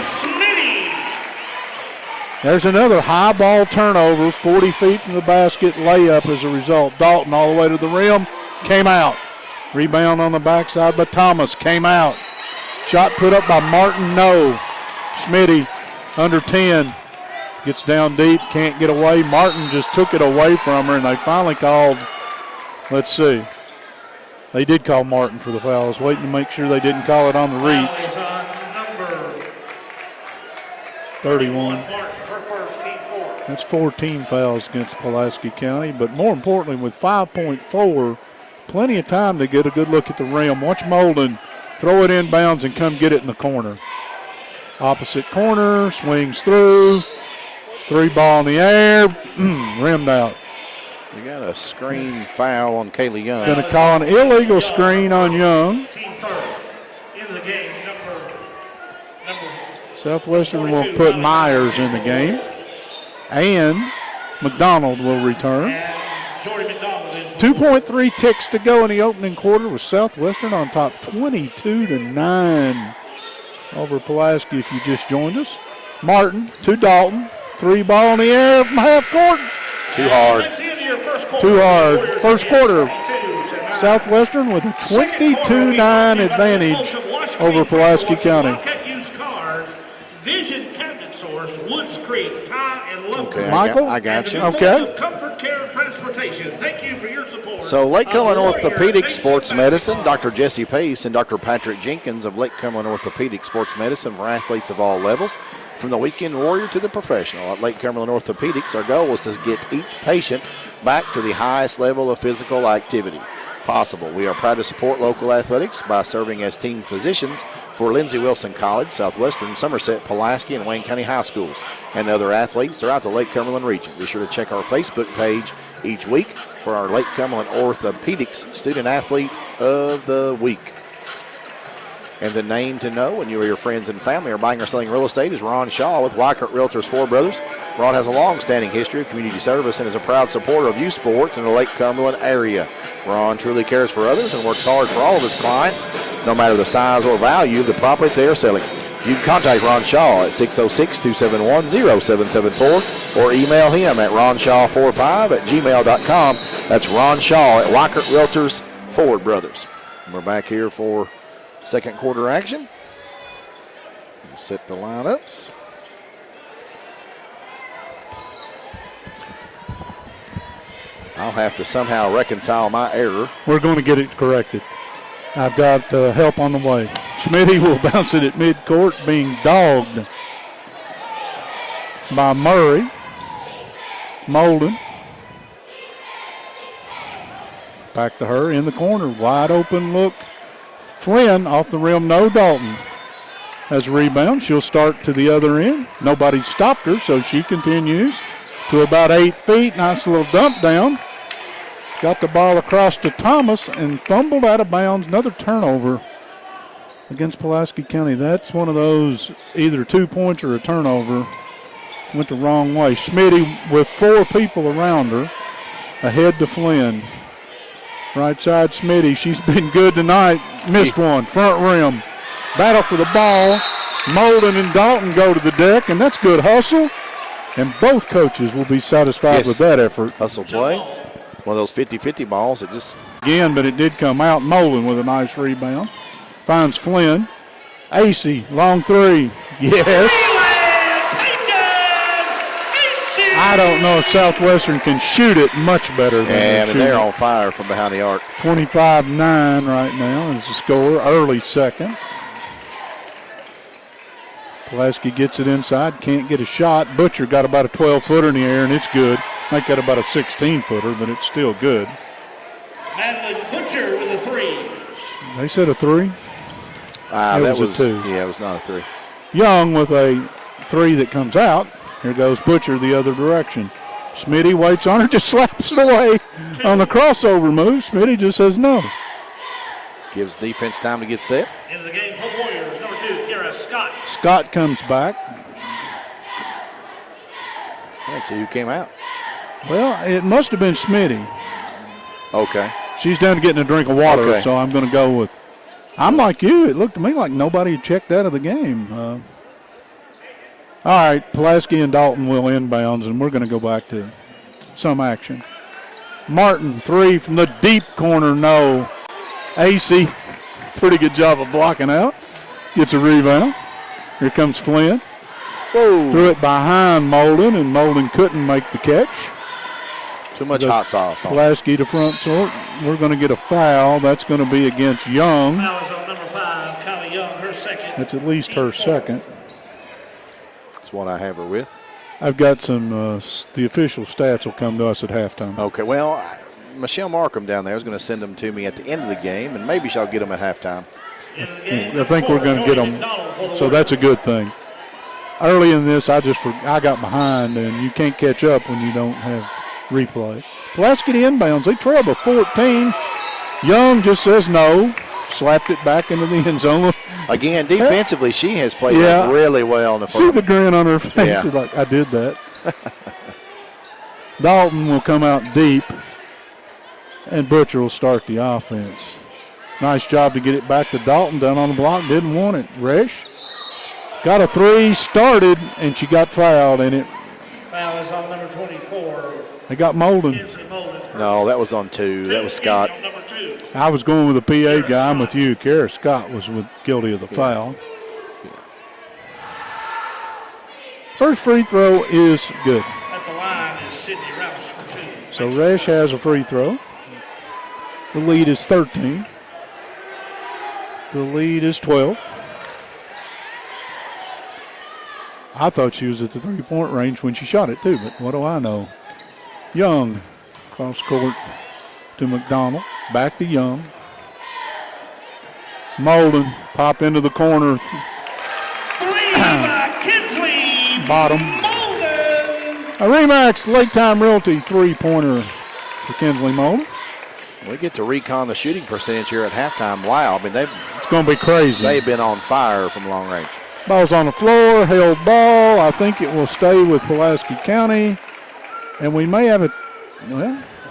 There's another high ball turnover, 40 feet from the basket, layup as a result. Dalton all the way to the rim, came out. Rebound on the backside by Thomas, came out. Shot put up by Martin, no. Smitty under 10, gets down deep, can't get away. Martin just took it away from her, and they finally called, let's see. They did call Martin for the foul. I was waiting to make sure they didn't call it on the reach. 31. That's 14 fouls against Pulaski County, but more importantly, with 5.4, plenty of time to get a good look at the rim. Watch Molden throw it inbounds and come get it in the corner. Opposite corner, swings through, 3 ball in the air, rimmed out. We got a screen foul on Kaylee Young. Going to call an illegal screen on Young. Southwestern will put Myers in the game. And McDonald will return. 2.3 ticks to go in the opening quarter with Southwestern on top 22-9 over Pulaski if you just joined us. Martin to Dalton. 3 ball in the air from half court. Too hard. Too hard. First quarter. Southwestern with a 22-9 advantage over Pulaski County. Vision Cabinet Source, Woods Creek, Ty and Lumber. Okay, Michael? I got you. Okay. Comfort Care Transportation. Thank you for your support. So Lake Cumberland Orthopedic Sports Medicine, Dr. Jesse Pace and Dr. Patrick Jenkins of Lake Cumberland Orthopedic Sports Medicine for athletes of all levels. From the weekend warrior to the professional, at Lake Cumberland Orthopedics, our goal is to get each patient back to the highest level of physical activity possible. We are proud to support local athletics by serving as team physicians for Lindsey Wilson College, Southwestern, Somerset, Pulaski, and Wayne County High Schools, and other athletes throughout the Lake Cumberland region. Be sure to check our Facebook page each week for our Lake Cumberland Orthopedics Student Athlete of the Week. And the name to know when you or your friends and family are buying or selling real estate is Ron Shaw with Weikert Realtors 4 Brothers. Ron has a long-standing history of community service and is a proud supporter of youth sports in the Lake Cumberland area. Ron truly cares for others and works hard for all of his clients, no matter the size or value of the property they are selling. You can contact Ron Shaw at 606-271-0774 or email him at ronshaw45@gmail.com. That's Ron Shaw at Weikert Realtors Ford Brothers. And we're back here for second quarter action. We'll set the lineups. I'll have to somehow reconcile my error. We're going to get it corrected. I've got help on the way. Schmitty will bounce it at midcourt, being dogged by Murray. Molden. Back to her in the corner. Wide open look. Flynn off the rim. No, Dalton has a rebound. She'll start to the other end. Nobody stopped her, so she continues to about 8 feet. Nice little dump down. Got the ball across to Thomas and fumbled out of bounds. Another turnover against Pulaski County. That's one of those either 2 points or a turnover. Went the wrong way. Schmitty with 4 people around her. Ahead to Flynn. Right side Schmitty. She's been good tonight. Missed one. Front rim. Battle for the ball. Molden and Dalton go to the deck, and that's good hustle. And both coaches will be satisfied with that effort. Hustle play. One of those 50-50 balls that just... Again, but it did come out. Molden with a nice rebound. Finds Flynn. AC, long three. Yes. I don't know if Southwestern can shoot it much better than they're on fire from behind the arc. 25-9 right now is the score. Early second. Pulaski gets it inside, can't get a shot. Butcher got about a 12-footer in the air, and it's good. Might got about a 16-footer, but it's still good. Madeline Butcher with a 3. They said a 3? That was a 2. Yeah, it was not a 3. Young with a 3 that comes out. Here goes Butcher the other direction. Smitty waits on her, just slaps it away on the crossover move. Smitty just says no. Gives defense time to get set. Into the game for Warriors, number 2, Kira Scott. Scott comes back. Let's see who came out. Well, it must have been Smitty. Okay. She's down to getting a drink of water, so I'm going to go with. I'm like you. It looked to me like nobody checked out of the game. All right, Pulaski and Dalton will inbounds, and we're going to go back to some action. Martin, 3 from the deep corner, no. AC, pretty good job of blocking out. Gets a rebound. Here comes Flynn. Whoa. Threw it behind Molden, and Molden couldn't make the catch. Too much hot sauce on Pulaski to front court. We're going to get a foul. That's going to be against Young. Foul is on number 5, Kylie Young, her second. That's at least her second. That's what I have her with. I've got some, the official stats will come to us at halftime. Okay, well, Michelle Markham down there is going to send them to me at the end of the game, and maybe she'll get them at halftime. I think we're going to get them, so that's a good thing. Early in this, I got behind, and you can't catch up when you don't have replay. Pulaski inbounds. They trail by 14. Young just says no. Slapped it back into the end zone. Again, defensively, she has played really well in the first. See the grin on her face. Yeah. She's like, I did that. Dalton will come out deep, and Butcher will start the offense. Nice job to get it back to Dalton. Down on the block. Didn't want it. Resch got a 3, started, and she got fouled in it. Foul is on number 24. They got Molden. No, that was on 2. That was Scott. I was going with the PA guy. I'm with you. Kara Scott was guilty of the foul. First free throw is good. At the line is Sydney Roush for 2. So Resch has a free throw. The lead is 13. The lead is 12. I thought she was at the three-point range when she shot it too, but what do I know? Young, cross court to McDonald. Back to Young. Molden, pop into the corner. 3 by Kinsley. Bottom. Molden. A Remax Lake Time Realty three-pointer for Kinsley Molden. We get to recon the shooting percentage here at halftime. Wow, I mean, It's going to be crazy. They've been on fire from long range. Ball's on the floor, held ball. I think it will stay with Pulaski County. And we may have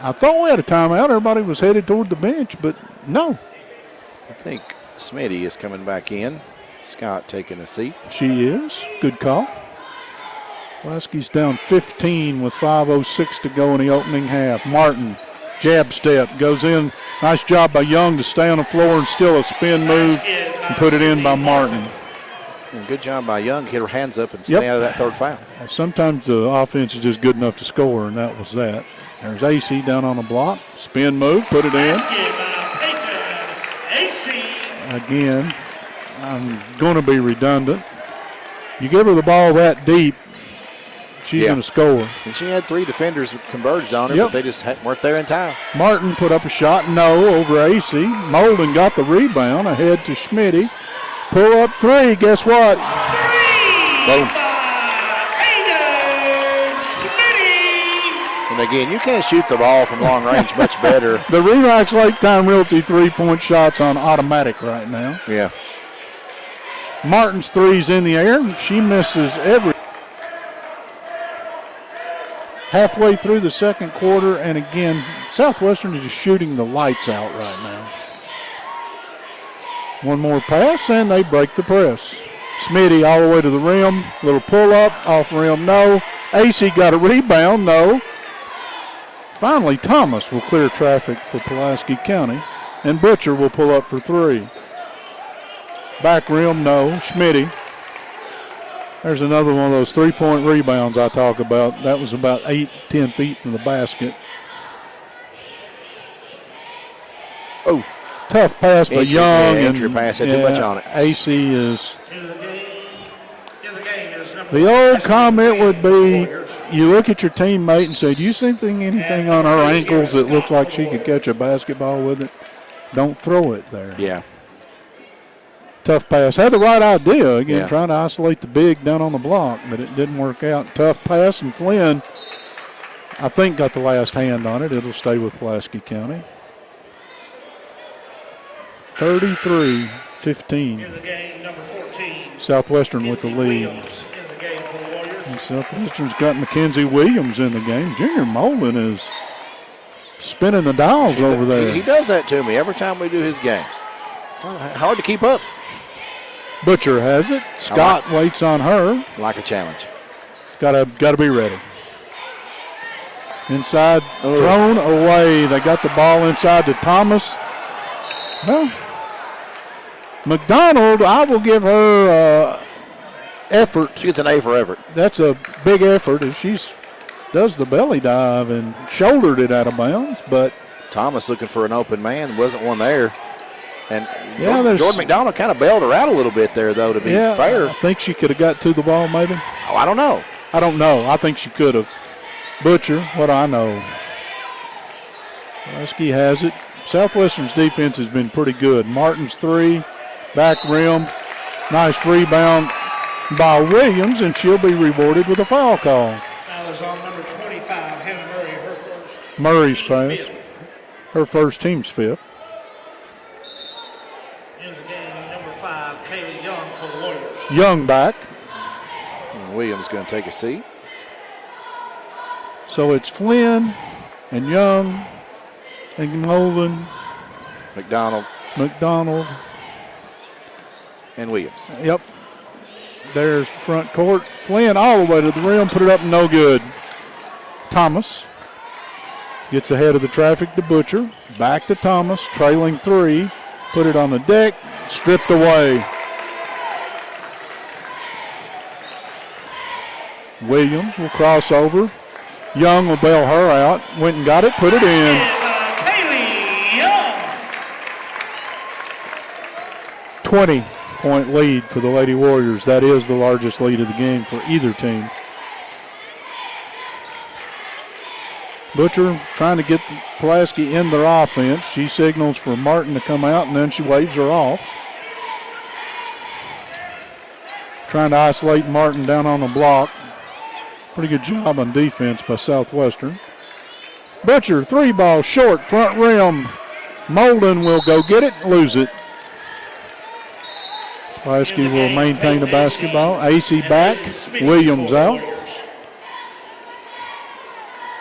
I thought we had a timeout. Everybody was headed toward the bench, but no. I think Smitty is coming back in. Scott taking a seat. She is. Good call. Pulaski's down 15 with 5:06 to go in the opening half. Martin, jab step, goes in. Nice job by Young to stay on the floor and still a spin move and put it in by Martin. And good job by Young. Get her hands up and stay out of that third foul. Sometimes the offense is just good enough to score, and that was that. There's AC down on the block. Spin move, put it in. Again, I'm going to be redundant. You give her the ball that deep, she's going to score. And she had 3 defenders converged on her, but they just weren't there in time. Martin put up a shot, no, over AC. Molden got the rebound, ahead to Schmitty. Pull up 3, guess what? Boom. And again, you can't shoot the ball from long range much better. The Remax Lake Time Realty 3-point shots on automatic right now. Yeah. Martin's 3's in the air. She misses every. Halfway through the second quarter, and again, Southwestern is just shooting the lights out right now. One more pass, and they break the press. Smitty all the way to the rim. Little pull-up, off rim, no. AC got a rebound, no. Finally, Thomas will clear traffic for Pulaski County, and Butcher will pull up for 3. Back rim, no. Schmitty. There's another one of those 3-point rebounds I talk about. That was about 8-10 feet from the basket. Oh, tough pass by Young. Entry pass, had too much on it. AC is. The old comment would be, you look at your teammate and say, do you see anything on her ankles that looks like she could catch a basketball with it? Don't throw it there. Yeah. Tough pass. Had the right idea, again, trying to isolate the big down on the block, but it didn't work out. Tough pass, and Flynn, I think, got the last hand on it. It'll stay with Pulaski County. 33-15. Southwestern with the lead. And Southwestern's got Mackenzie Williams in the game. Junior Molden is spinning the dials over there. He does that to me every time we do his games. Hard to keep up. Butcher has it. Scott waits on her. Like a challenge. Gotta be ready. Inside, thrown away. They got the ball inside to Thomas. Well, McDonald, I will give her effort. She gets an A for effort. That's a big effort as she does the belly dive and shouldered it out of bounds. But Thomas looking for an open man. Wasn't one there. And Jordan McDonald kind of bailed her out a little bit there, though, to be fair. I think she could have got to the ball maybe. Oh, I don't know. I think she could have. Butcher, what do I know? Pulaski has it. Southwestern's defense has been pretty good. Martin's 3, back rim. Nice rebound by Williams, and she'll be rewarded with a foul call. Foul is on number 25, Hannah Murray, her first. Murray's fast. Her first, team's 5th. In the game, number 5, Kaylee Young for the Warriors. Young back. And Williams going to take a seat. So it's Flynn and Young and Molden. McDonald. And Williams. Yep. There's front court. Flynn all the way to the rim, put it up, no good. Thomas gets ahead of the traffic to Butcher. Back to Thomas, trailing 3. Put it on the deck, stripped away. Williams will cross over. Young will bail her out. Went and got it, put it in. Kaylee Young. 20-point lead for the Lady Warriors. That is the largest lead of the game for either team. Butcher trying to get Pulaski in their offense. She signals for Martin to come out, and then she waves her off. Trying to isolate Martin down on the block. Pretty good job on defense by Southwestern. Butcher, 3 ball short, front rim. Molden will go get it, lose it. Pulaski will maintain the basketball. AC back. Williams out.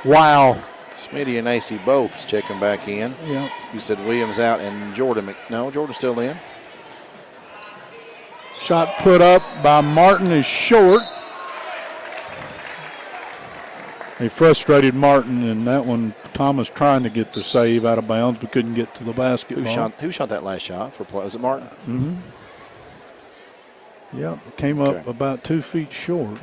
Wow. Smitty and AC both checking back in. Yeah. You said Williams out and Jordan's still in. Shot put up by Martin is short. A frustrated Martin, and that one, Thomas trying to get the save out of bounds, but couldn't get to the basketball. Who shot that last shot for play? Was it Martin? Mm-hmm. Yep, came up about 2 feet short.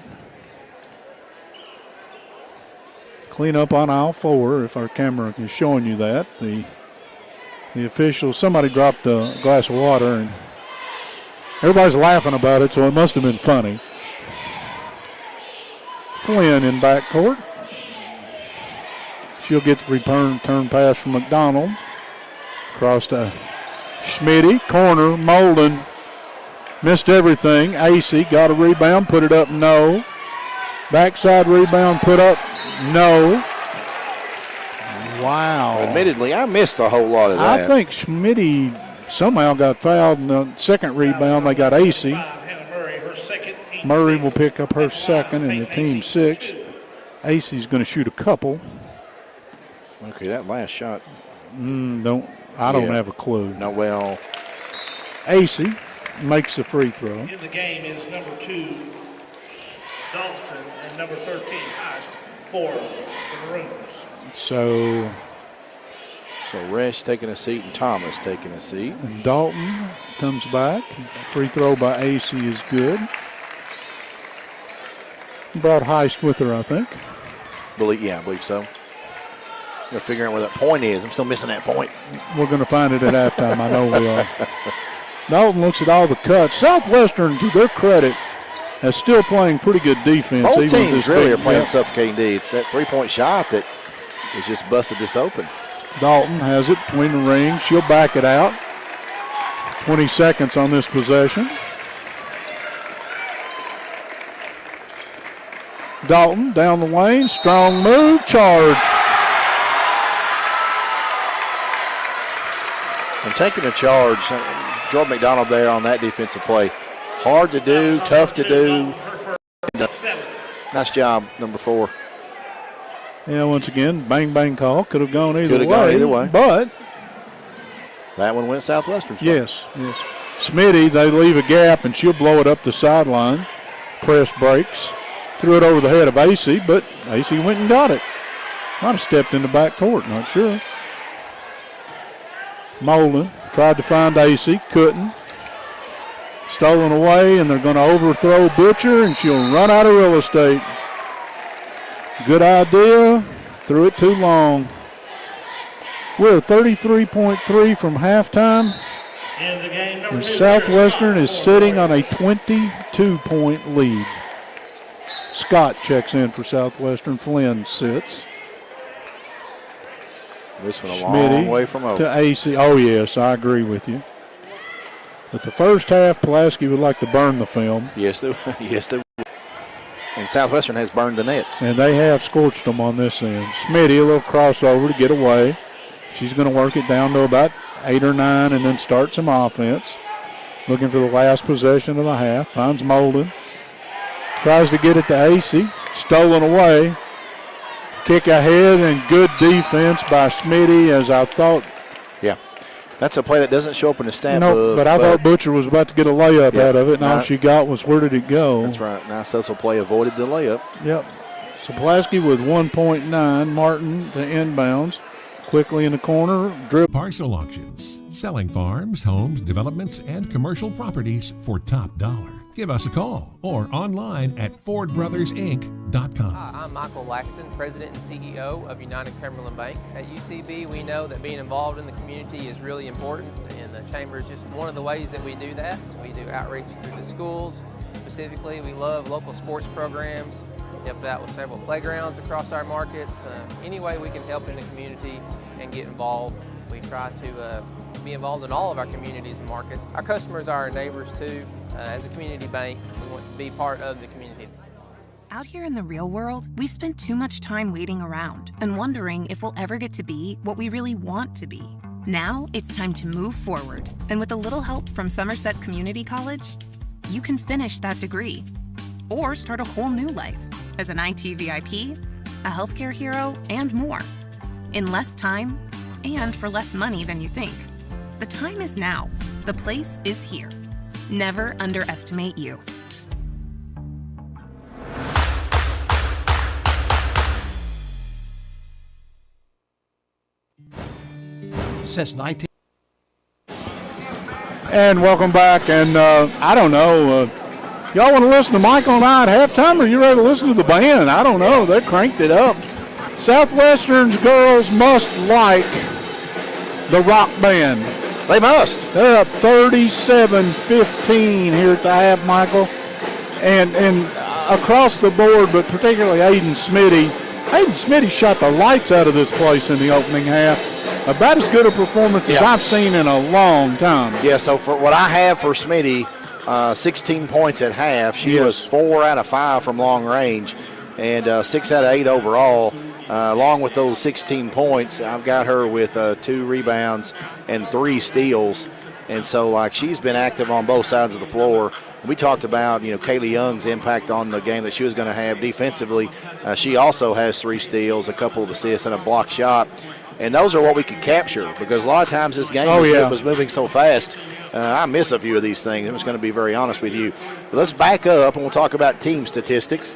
Clean up on aisle 4, if our camera is showing you that. The officials, somebody dropped a glass of water, and everybody's laughing about it, so it must have been funny. Flynn in backcourt. She'll get the turn pass from McDonald. Across to Schmitty. Corner, Molden. Missed everything. AC got a rebound, put it up, no. Backside rebound, put up, no. Wow. Admittedly, I missed a whole lot of that. I think Schmitty somehow got fouled in the second rebound. They got AC. Murray will pick up her second and the team sixth. AC's going to shoot a couple. Okay, that last shot. I don't have a clue. No, well. AC makes the free throw. In the game is number 2, Dalton, and number 13, Heist, for the Maroons. So Resch taking a seat and Thomas taking a seat. And Dalton comes back. Free throw by AC is good. Brought Heist with her, I think. I believe so. You're figuring out where that point is. I'm still missing that point. We're going to find it at halftime. I know we are. Dalton looks at all the cuts. Southwestern, to their credit, is still playing pretty good defense. Both teams really are playing suffocating D. It's that three-point shot that has just busted this open. Dalton has it between the rings. She'll back it out. 20 seconds on this possession. Dalton down the lane. Strong move. Charge. And taking a charge, Jordan McDonald there on that defensive play. Hard to do, tough to do. Nice job, number 4. Yeah, once again, bang call. Could have gone either way. But that one went Southwestern. Yes. Smitty, they leave a gap, and she'll blow it up the sideline. Press breaks. Threw it over the head of AC, but AC went and got it. Might have stepped in the backcourt, not sure. Molden tried to find AC, couldn't. Stolen away, and they're going to overthrow Butcher, and she'll run out of real estate. Good idea. Threw it too long. We're 33.3 from halftime. And Southwestern is sitting on a 22-point lead. Scott checks in for Southwestern. Flynn sits. This one a long way from over. To AC. Oh, yes, I agree with you. But the first half, Pulaski would like to burn the film. Yes, they would. And Southwestern has burned the nets. And they have scorched them on this end. Smitty, a little crossover to get away. She's going to work it down to about 8 or 9 and then start some offense. Looking for the last possession of the half. Finds Molden. Tries to get it to AC. Stolen away. Kick ahead and good defense by Smitty, as I thought. Yeah. That's a play that doesn't show up in the stat book. But I thought Butcher was about to get a layup out of it, and all she got was where did it go? That's right. Nice hustle play, avoided the layup. Yep. So Pulaski with 1.9. Martin to inbounds. Quickly in the corner. Parcel auctions, selling farms, homes, developments, and commercial properties for top dollar. Give us a call or online at FordBrothersInc.com. Hi, I'm Michael Laxton, President and CEO of United Cumberland Bank. At UCB, we know that being involved in the community is really important, and the Chamber is just one of the ways that we do that. We do outreach through the schools. Specifically, we love local sports programs, helped out with several playgrounds across our markets. Any way we can help in the community and get involved, we try to be involved in all of our communities and markets. Our customers are our neighbors too. As a community bank, we want to be part of the community. Out here in the real world, we've spent too much time waiting around and wondering if we'll ever get to be what we really want to be. Now, it's time to move forward. And with a little help from Somerset Community College, you can finish that degree or start a whole new life as an IT VIP, a healthcare hero, and more in less time and for less money than you think. The time is now. The place is here. Never underestimate you. Since 19. And welcome back. And I don't know, y'all want to listen to Michael and I at halftime, or you ready to listen to the band? I don't know. They cranked it up. Southwestern's girls must like the rock band. They must. They're up 37-15 here at the half, Michael. And across the board, but particularly Aiden Smitty. Aiden Smitty shot the lights out of this place in the opening half. About as good a performance as I've seen in a long time. Yeah, so for what I have for Smitty, 16 points at half. She was 4 out of 5 from long range and 6 out of 8 overall. Along with those 16 points, I've got her with 2 rebounds and 3 steals. And so, like, she's been active on both sides of the floor. We talked about, Kaylee Young's impact on the game that she was going to have defensively. She also has 3 steals, a couple of assists, and a block shot. And those are what we could capture because a lot of times this game was moving so fast. I miss a few of these things. I'm just going to be very honest with you. But let's back up and we'll talk about team statistics.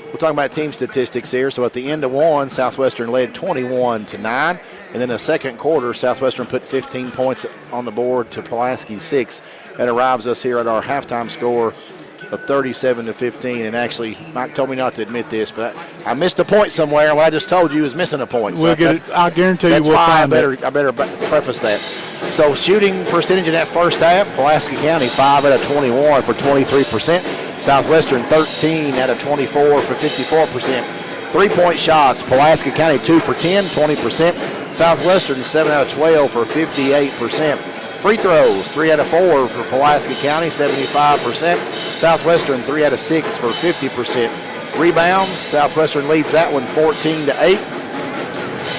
We're talking about team statistics here. So at the end of one, Southwestern led 21-9. And then in the second quarter, Southwestern put 15 points on the board to Pulaski 6. That arrives us here at our halftime score of 37-15. And actually, Mike told me not to admit this, but I missed a point somewhere. And what I just told you is missing a point. We'll get it. I guarantee you we'll find it. I better preface that. So shooting percentage in that first half, Pulaski County 5 out of 21 for 23%. Southwestern 13 out of 24 for 54%. 3-point shots, Pulaski County 2 for 10, 20%. Southwestern 7 out of 12 for 58%. Free throws, 3 out of 4 for Pulaski County, 75%. Southwestern 3 out of 6 for 50%. Rebounds, Southwestern leads that one 14-8.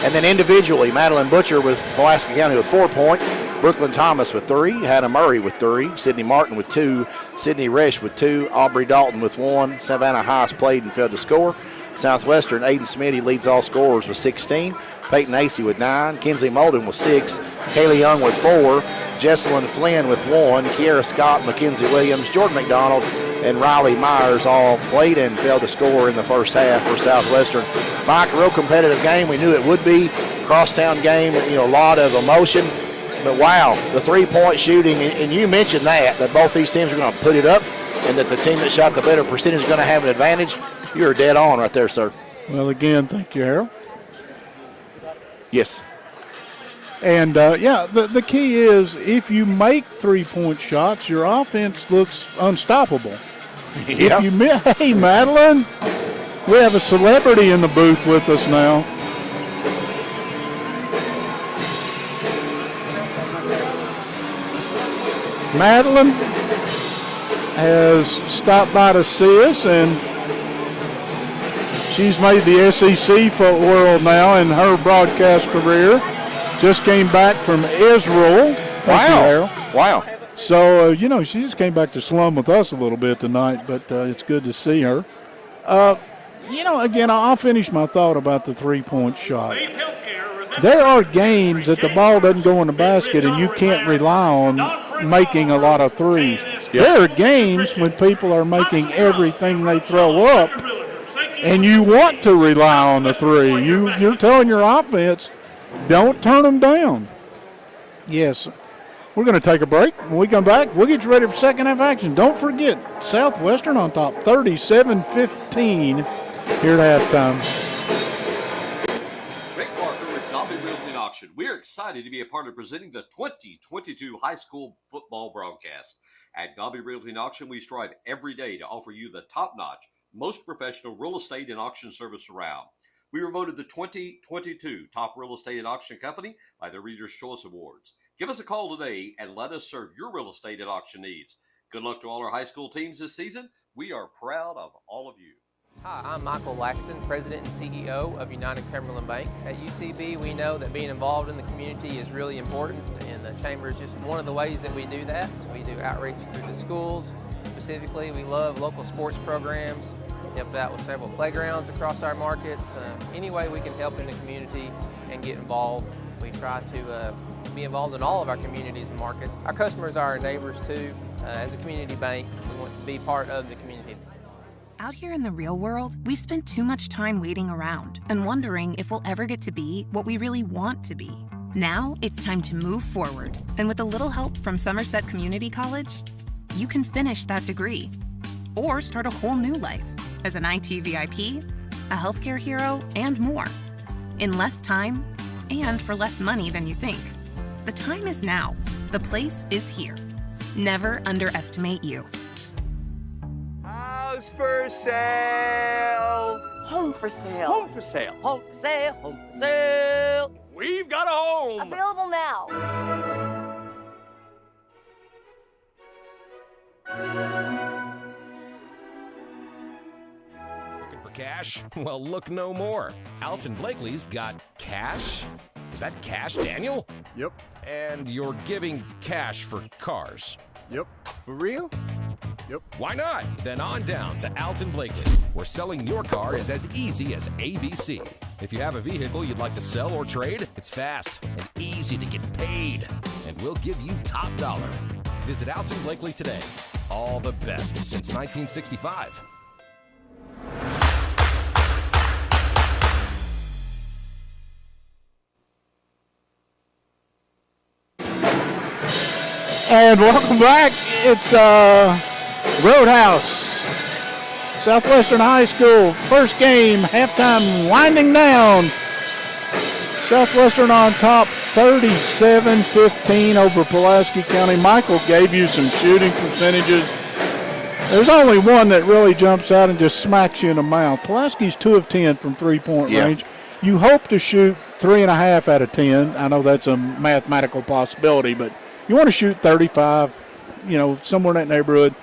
And then individually, Madeline Butcher with Pulaski County with 4 points. Brooklyn Thomas with 3. Hannah Murray with 3. Sydney Martin with 2. Sydney Resch with 2. Aubrey Dalton with 1. Savannah Heiss played and failed to score. Southwestern, Aiden Smitty leads all scorers with 16. Peyton Acey with 9. Kinsley Molden with 6. Kaylee Young with 4. Jesselyn Flynn with 1. Kiera Scott, Mackenzie Williams, Jordan McDonald, and Riley Myers all played and failed to score in the first half for Southwestern. Mike, a real competitive game. We knew it would be. Crosstown game, a lot of emotion. But, wow, the 3-point shooting, and you mentioned that both these teams are going to put it up and that the team that shot the better percentage is going to have an advantage. You're dead on right there, sir. Well, again, thank you, Harold. Yes. And, the key is if you make 3-point shots, your offense looks unstoppable. Yeah. Hey, Madeline, we have a celebrity in the booth with us now. Madeline has stopped by to see us, and she's made the SEC world now in her broadcast career. Just came back from Israel. Wow. So, she just came back to slum with us a little bit tonight, but it's good to see her. Again, I'll finish my thought about the 3-point shot. There are games that the ball doesn't go in the basket and you can't rely on making a lot of threes. Yep. There are games when people are making everything they throw up and you want to rely on the three. You're telling your offense, don't turn them down. Yes, we're going to take a break. When we come back, we'll get you ready for second half action. Don't forget, Southwestern on top 37-15 here at halftime. Rick Parker with Gombe Realty Auction. We're excited to be a part of presenting the 2022 high school football broadcast. At Gombe Realty Auction, we strive every day to offer you the top-notch, most professional real estate and auction service around. We were voted the 2022 Top Real Estate and Auction Company by the Reader's Choice Awards. Give us a call today and let us serve your real estate and auction needs. Good luck to all our high school teams this season. We are proud of all of you. Hi, I'm Michael Laxton, President and CEO of United Cumberland Bank. At UCB, we know that being involved in the community is really important, and the Chamber is just one of the ways that we do that. We do outreach through the schools, specifically, we love local sports programs. Helped out with several playgrounds across our markets. Any way we can help in the community and get involved. We try to be involved in all of our communities and markets. Our customers are our neighbors too. As a community bank, we want to be part of the community. Out here in the real world, we've spent too much time waiting around and wondering if we'll ever get to be what we really want to be. Now it's time to move forward. And with a little help from Somerset Community College, you can finish that degree or start a whole new life as an IT VIP, a healthcare hero, and more. In less time and for less money than you think. The time is now. The place is here. Never underestimate you. House for sale. Home for sale. Home for sale. Home for sale. Home for sale. We've got a home. Available now. Looking for cash? Well, look no more. Alton Blakely's got cash? Is that cash, Daniel? Yep. And you're giving cash for cars? Yep. For real? Yep. Why not? Then on down to Alton Blakely, where selling your car is as easy as ABC. If you have a vehicle you'd like to sell or trade, it's fast and easy to get paid. And we'll give you top dollar. Visit Alton Blakely today. All the best since 1965. And welcome back. It's Roadhouse, Southwestern High School. First game, halftime winding down. Southwestern on top, 37-15 over Pulaski County. Michael gave you some shooting percentages. There's only one that really jumps out and just smacks you in the mouth. Pulaski's 2 of 10 from three-point range. You hope to shoot 3.5 out of 10. I know that's a mathematical possibility, but you want to shoot 35, somewhere in that neighborhood.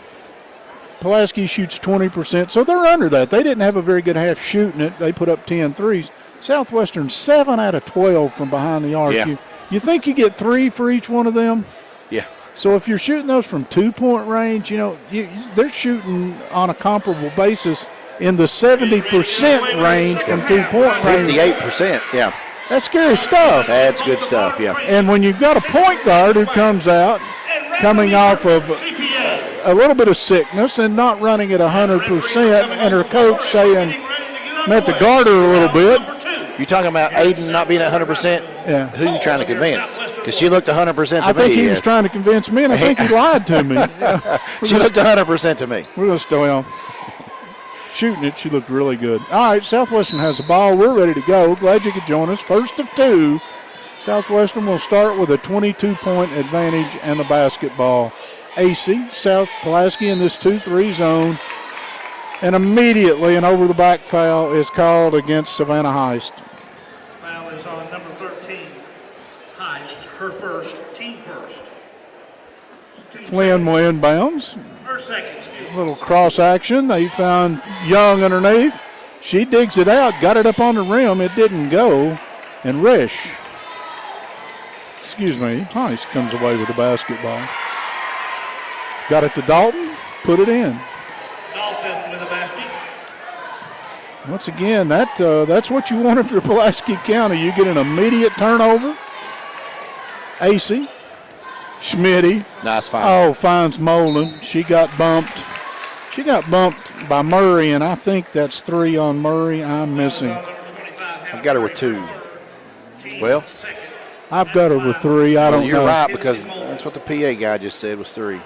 Pulaski shoots 20%, so they're under that. They didn't have a very good half shooting it. They put up 10 threes. Southwestern, 7 out of 12 from behind the arc. Yeah. You think you get 3 for each one of them? Yeah. So if you're shooting those from 2-point range, they're shooting on a comparable basis in the 70% range from 2-point range. 58%, yeah. That's scary stuff. That's good stuff, yeah. And when you've got a point guard who comes out coming off of a little bit of sickness and not running at 100%, and her coach saying, "I have to guard her a little bit." You talking about Aiden not being at 100%? Yeah. Who are you trying to convince? Because she looked 100% to me. I think he was trying to convince me, and I think he lied to me. She looked 100% to me. We're going to stay on. Shooting it, she looked really good. All right, Southwestern has the ball. We're ready to go. Glad you could join us. First of 2. Southwestern will start with a 22-point advantage and the basketball. AC, South Pulaski in this 2-3 zone. And immediately an over-the-back foul is called against Savannah Heist. Foul is on number 13, Heist, her first, team first. Flynn will inbounds. Her second, excuse me. Little cross action. They found Young underneath. She digs it out, got it up on the rim. It didn't go. And Heist comes away with the basketball. Got it to Dalton, put it in. Dalton with a basket. Once again, that's what you want if you're Pulaski County. You get an immediate turnover. AC, Schmitty. Nice foul. Oh, finds Molden. She got bumped. She got bumped by Murray, and I think that's 3 on Murray. I'm missing. I've got her with 2. Well, I've got her with 3. I don't know. You're right, because that's what the PA guy just said was 3.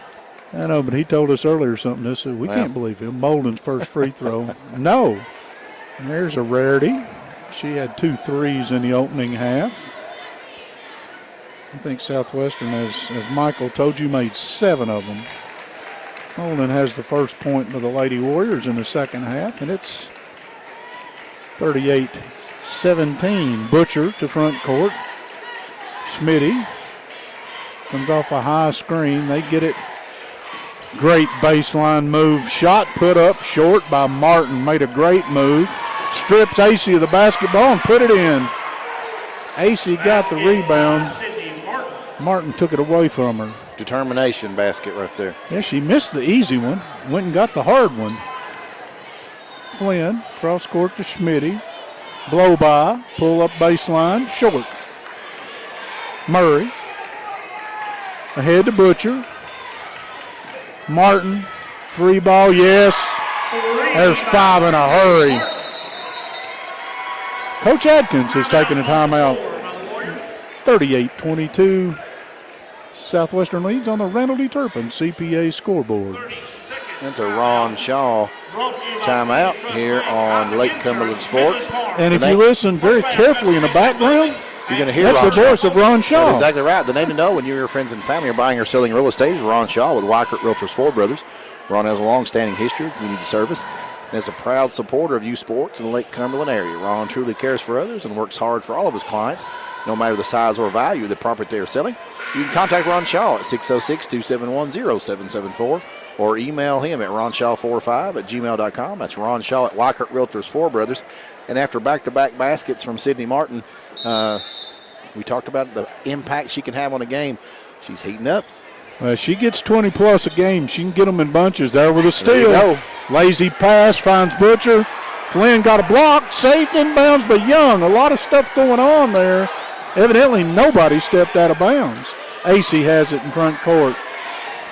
I know, but he told us earlier something. This we can't believe him. Molden's first free throw. No. And there's a rarity. She had 2 threes in the opening half. I think Southwestern, as Michael told you, made 7 of them. Molden has the first point for the Lady Warriors in the second half, and it's 38-17. Butcher to front court. Schmitty comes off a high screen. They get it. Great baseline move. Shot put up short by Martin. Made a great move. Strips AC of the basketball and put it in. AC got the rebound. Martin took it away from her. determination basket right there. Yeah, she missed the easy one. Went and got the hard one. Flynn, cross court to Schmitty. Blow by, pull up baseline, short. Murray. Ahead to Butcher. Martin, 3-ball, yes. There's 5 in a hurry. Coach Adkins has taken a timeout. 38-22. Southwestern leads on the Randall D. Turpin CPA scoreboard. That's a Ron Shaw timeout here on Lake Cumberland Sports. And if you listen very carefully in the background, you're going to hear that's Ron the voice Shaw. of Ron Shaw. That's exactly right. The name to know when you and your friends and family are buying or selling real estate is Ron Shaw with Weikert Realtors 4 Brothers. Ron has a long-standing history of community service and is a proud supporter of youth sports in the Lake Cumberland area. Ron truly cares for others and works hard for all of his clients, no matter the size or value of the property they are selling. You can contact Ron Shaw at 606-271-0774 or email him at ronshaw45@gmail.com. That's Ron Shaw at Weikert Realtors 4 Brothers. And after back-to-back baskets from Sydney Martin, we talked about the impact she can have on a game. She's heating up. She gets 20-plus a game. She can get them in bunches. There with a steal. Lazy pass, finds Butcher. Flynn got a block, saved inbounds, but Young. A lot of stuff going on there. Evidently, nobody stepped out of bounds. AC has it in front court.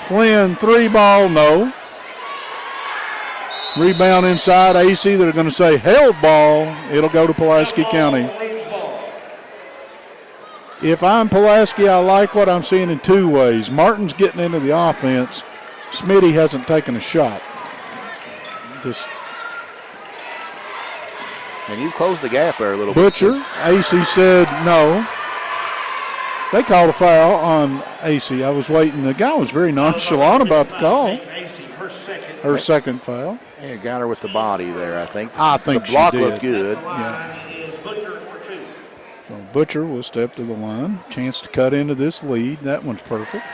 Flynn, 3-ball, no. Rebound inside. AC, they're going to say held ball. It'll go to Pulaski County. If I'm Pulaski, I like what I'm seeing in 2 ways. Martin's getting into the offense. Smitty hasn't taken a shot. And you've closed the gap there a little Butcher, bit. AC said no. They called a foul on AC. I was waiting. The guy was very nonchalant about the call. Her second foul. Yeah, got her with the body there, I think. I think the block she did. looked good. Yeah. So Butcher will step to the line. Chance to cut into this lead. That one's perfect.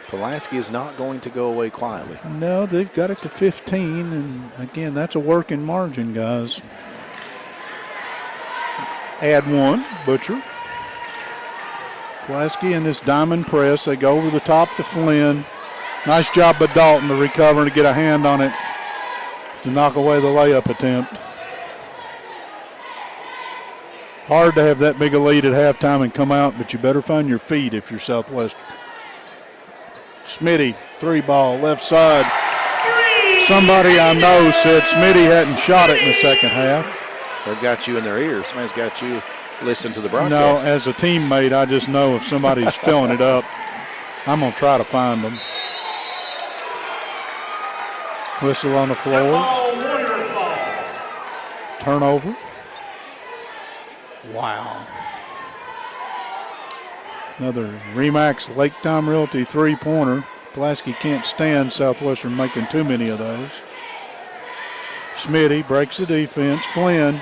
Pulaski is not going to go away quietly. No, they've got it to 15, and again, that's a working margin, guys. Add 1, Butcher. Pulaski in this diamond press. They go over the top to Flynn. Nice job by Dalton to recover and to get a hand on it to knock away the layup attempt. Hard to have that big a lead at halftime and come out, but you better find your feet if you're Southwestern. Smitty, 3-ball, left side. Somebody I know said Smitty hadn't shot it in the second half. They've got you in their ears. Somebody's got you listening to the No, broadcast. as a teammate, I just know if somebody's filling it up, I'm going to try to find them. Whistle on the floor. Turnover. Wow. Another Remax Lake Time Realty 3-pointer. Pulaski can't stand Southwestern making too many of those. Smitty breaks the defense. Flynn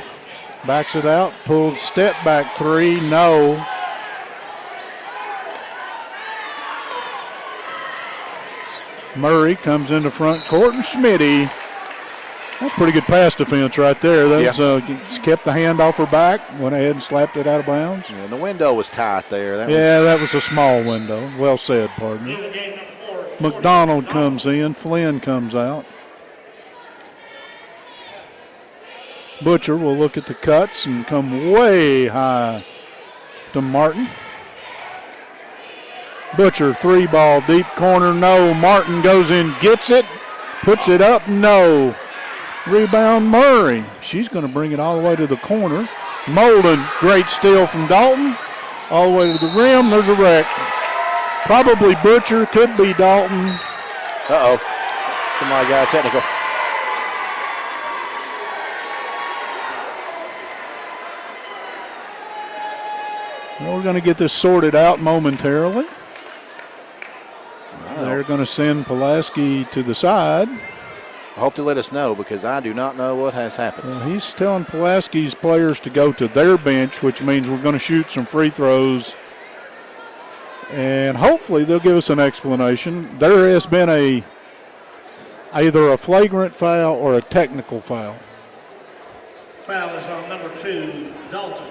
backs it out, pulled step back 3, no. Murray comes into front court, and Smitty. That's pretty good pass defense right there. That was, kept the hand off her back, went ahead and slapped it out of bounds. Yeah, the window was tight there. That was a small window. Well said, partner. McDonald comes in. Flynn comes out. Butcher will look at the cuts and come way high to Martin. Butcher, 3-ball, deep corner, no. Martin goes in, gets it, puts it up, no. Rebound, Murray. She's going to bring it all the way to the corner. Molden, great steal from Dalton. All the way to the rim, there's a wreck. Probably Butcher, could be Dalton. Uh-oh, somebody got a technical. Well, we're going to get this sorted out momentarily. Wow. They're going to send Pulaski to the side. I hope to let us know because I do not know what has happened. Well, he's telling Pulaski's players to go to their bench, which means we're going to shoot some free throws. And hopefully they'll give us an explanation. There has been either a flagrant foul or a technical foul. Foul is on number 2, Dalton.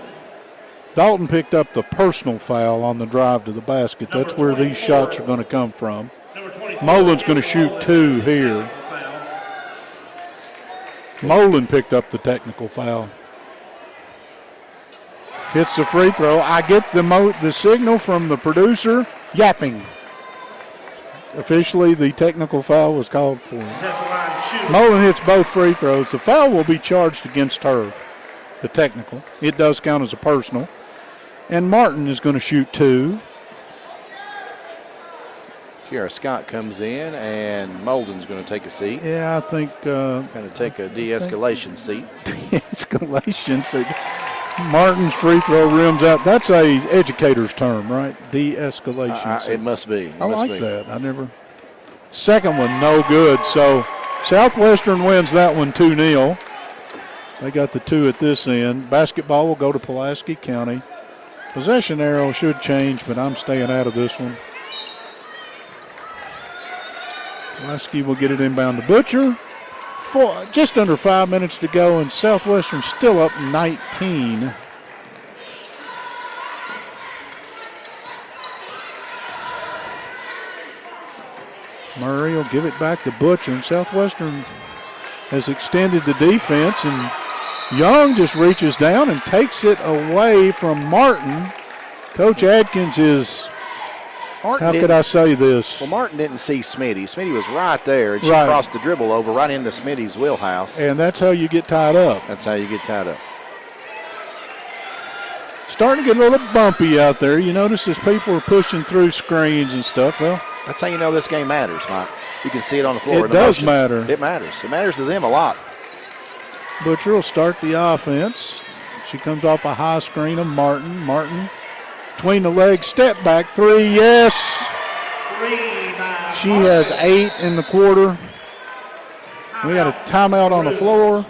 Dalton picked up the personal foul on the drive to the basket. That's where these shots are going to come from. Molin's going to shoot 2 here. Molin picked up the technical foul. Hits the free throw. I get the signal from the producer, yapping. Officially, the technical foul was called for. Molin hits both free throws. The foul will be charged against her, the technical. It does count as a personal. And Martin is going to shoot 2. Kiara Scott comes in, and Molden's going to take a seat. Yeah, I think. Going to take a de-escalation seat. De-escalation seat. Martin's free throw rims out. That's a educator's term, right? De-escalation seat. It must be. I like that. I never. Second one, no good. So Southwestern wins that one 2-0. They got the 2 at this end. Basketball will go to Pulaski County. Possession arrow should change, but I'm staying out of this one. Pulaski will get it inbound to Butcher. Just under 5 minutes to go, and Southwestern still up 19. Murray will give it back to Butcher, and Southwestern has extended the defense, and Young just reaches down and takes it away from Martin. Coach Adkins is, how could I say this? Well, Martin didn't see Smitty. Smitty was right there, and she crossed the dribble over right into Smitty's wheelhouse. And that's how you get tied up. That's how you get tied up. Starting to get a little bumpy out there. You notice as people are pushing through screens and stuff. Well, that's how you know this game matters, Mike. You can see it on the floor. It does matter. It matters. It matters to them a lot. Butcher will start the offense. She comes off a high screen of Martin. Martin between the legs, step back 3, yes. She has 8 in the quarter. We got a timeout on the floor.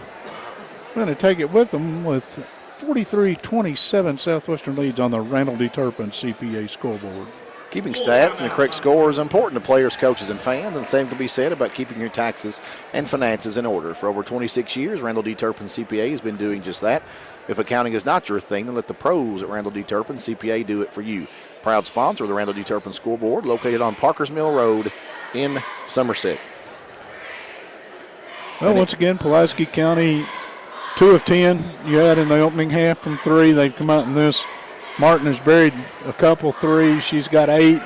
We're going to take it with them with 43-27 Southwestern leads on the Randall D. Turpin CPA scoreboard. Keeping stats and the correct score is important to players, coaches, and fans, and the same can be said about keeping your taxes and finances in order. For over 26 years, Randall D. Turpin CPA has been doing just that. If accounting is not your thing, then let the pros at Randall D. Turpin CPA do it for you. Proud sponsor of the Randall D. Turpin scoreboard, located on Parkers Mill Road in Somerset. Well, once again, Pulaski County, 2 of 10 you had in the opening half from 3. They've come out in this. Martin has buried a couple 3s. She's got 8.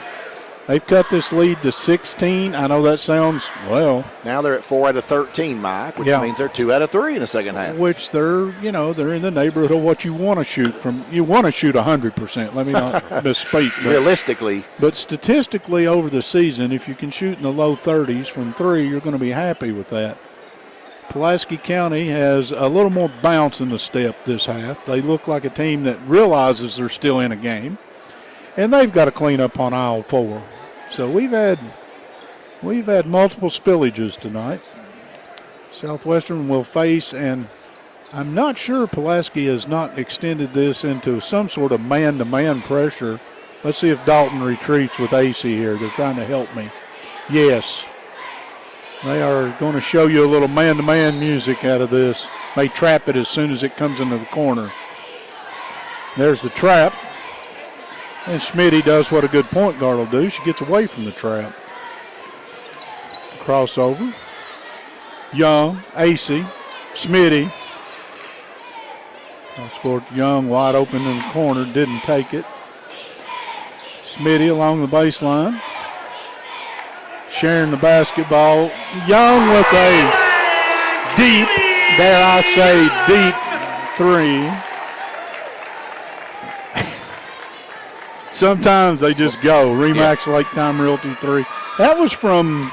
They've cut this lead to 16. I know that sounds, well. Now they're at 4 out of 13, Mike, which means they're 2 out of 3 in the second half. Which they're in the neighborhood of what you want to shoot from. You want to shoot 100%. Let me not misspeak. Realistically. But statistically over the season, if you can shoot in the low 30s from 3, you're going to be happy with that. Pulaski County has a little more bounce in the step this half. They look like a team that realizes they're still in a game. And they've got to clean up on aisle 4. So we've had multiple spillages tonight. Southwestern will face, and I'm not sure Pulaski has not extended this into some sort of man-to-man pressure. Let's see if Dalton retreats with AC here. They're trying to help me. Yes. They are going to show you a little man-to-man music out of this. They trap it as soon as it comes into the corner. There's the trap. And Schmitty does what a good point guard will do. She gets away from the trap. Crossover. Young, AC, Schmitty. Scored Young wide open in the corner, didn't take it. Schmitty along the baseline. Sharing the basketball. Young with a deep, dare I say, deep 3. Sometimes they just go. Remax Lake Time Realty 3. That was from,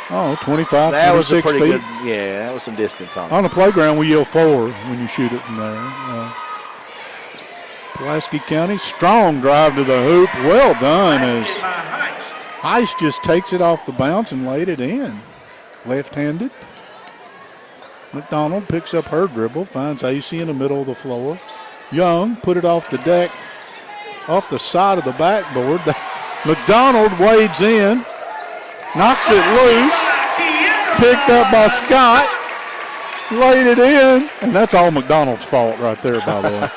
25, that was a pretty feet. good, that was some distance on it. On the playground, we yell 4 when you shoot it from there. Pulaski County, strong drive to the hoop. Well done as Heist just takes it off the bounce and laid it in. Left-handed. McDonald picks up her dribble, finds AC in the middle of the floor. Young put it off the deck, off the side of the backboard. McDonald wades in, knocks it loose, picked up by Scott, laid it in, and that's all McDonald's fault right there, by the way.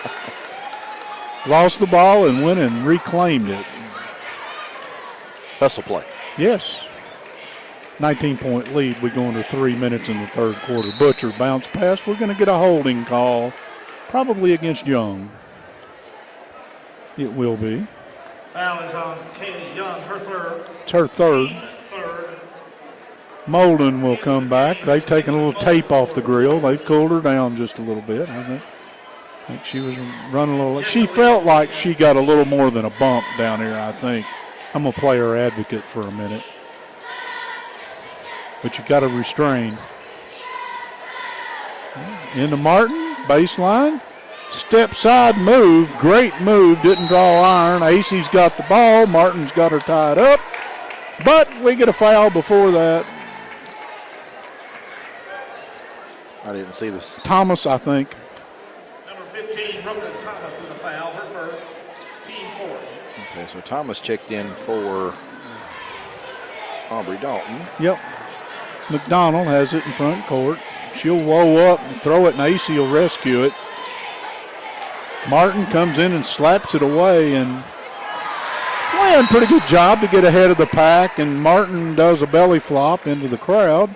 lost the ball and went and reclaimed it. Hustle play. Yes. 19-point lead. We go into 3 minutes in the third quarter. Butcher bounce pass. We're going to get a holding call, probably against Young. It will be. Foul is on Katie Young, her third. It's her third. Molden will come back. They've taken a little tape off the grill. They've cooled her down just a little bit. I think she was running a little. She felt like she got a little more than a bump down here, I think. I'm going to play her advocate for a minute. But you got to restrain. Into Martin, baseline. Step side move, great move, didn't draw iron. Acey's got the ball, Martin's got her tied up. But we get a foul before that. I didn't see this. Thomas, I think. Number 15, Brooklyn Thomas with a foul, her first, team fourth. Okay, so Thomas checked in for Aubrey Dalton. Yep. McDonald has it in front court. She'll woe up and throw it, and Acey will rescue it. Martin comes in and slaps it away, and Flynn, pretty good job to get ahead of the pack, and Martin does a belly flop into the crowd.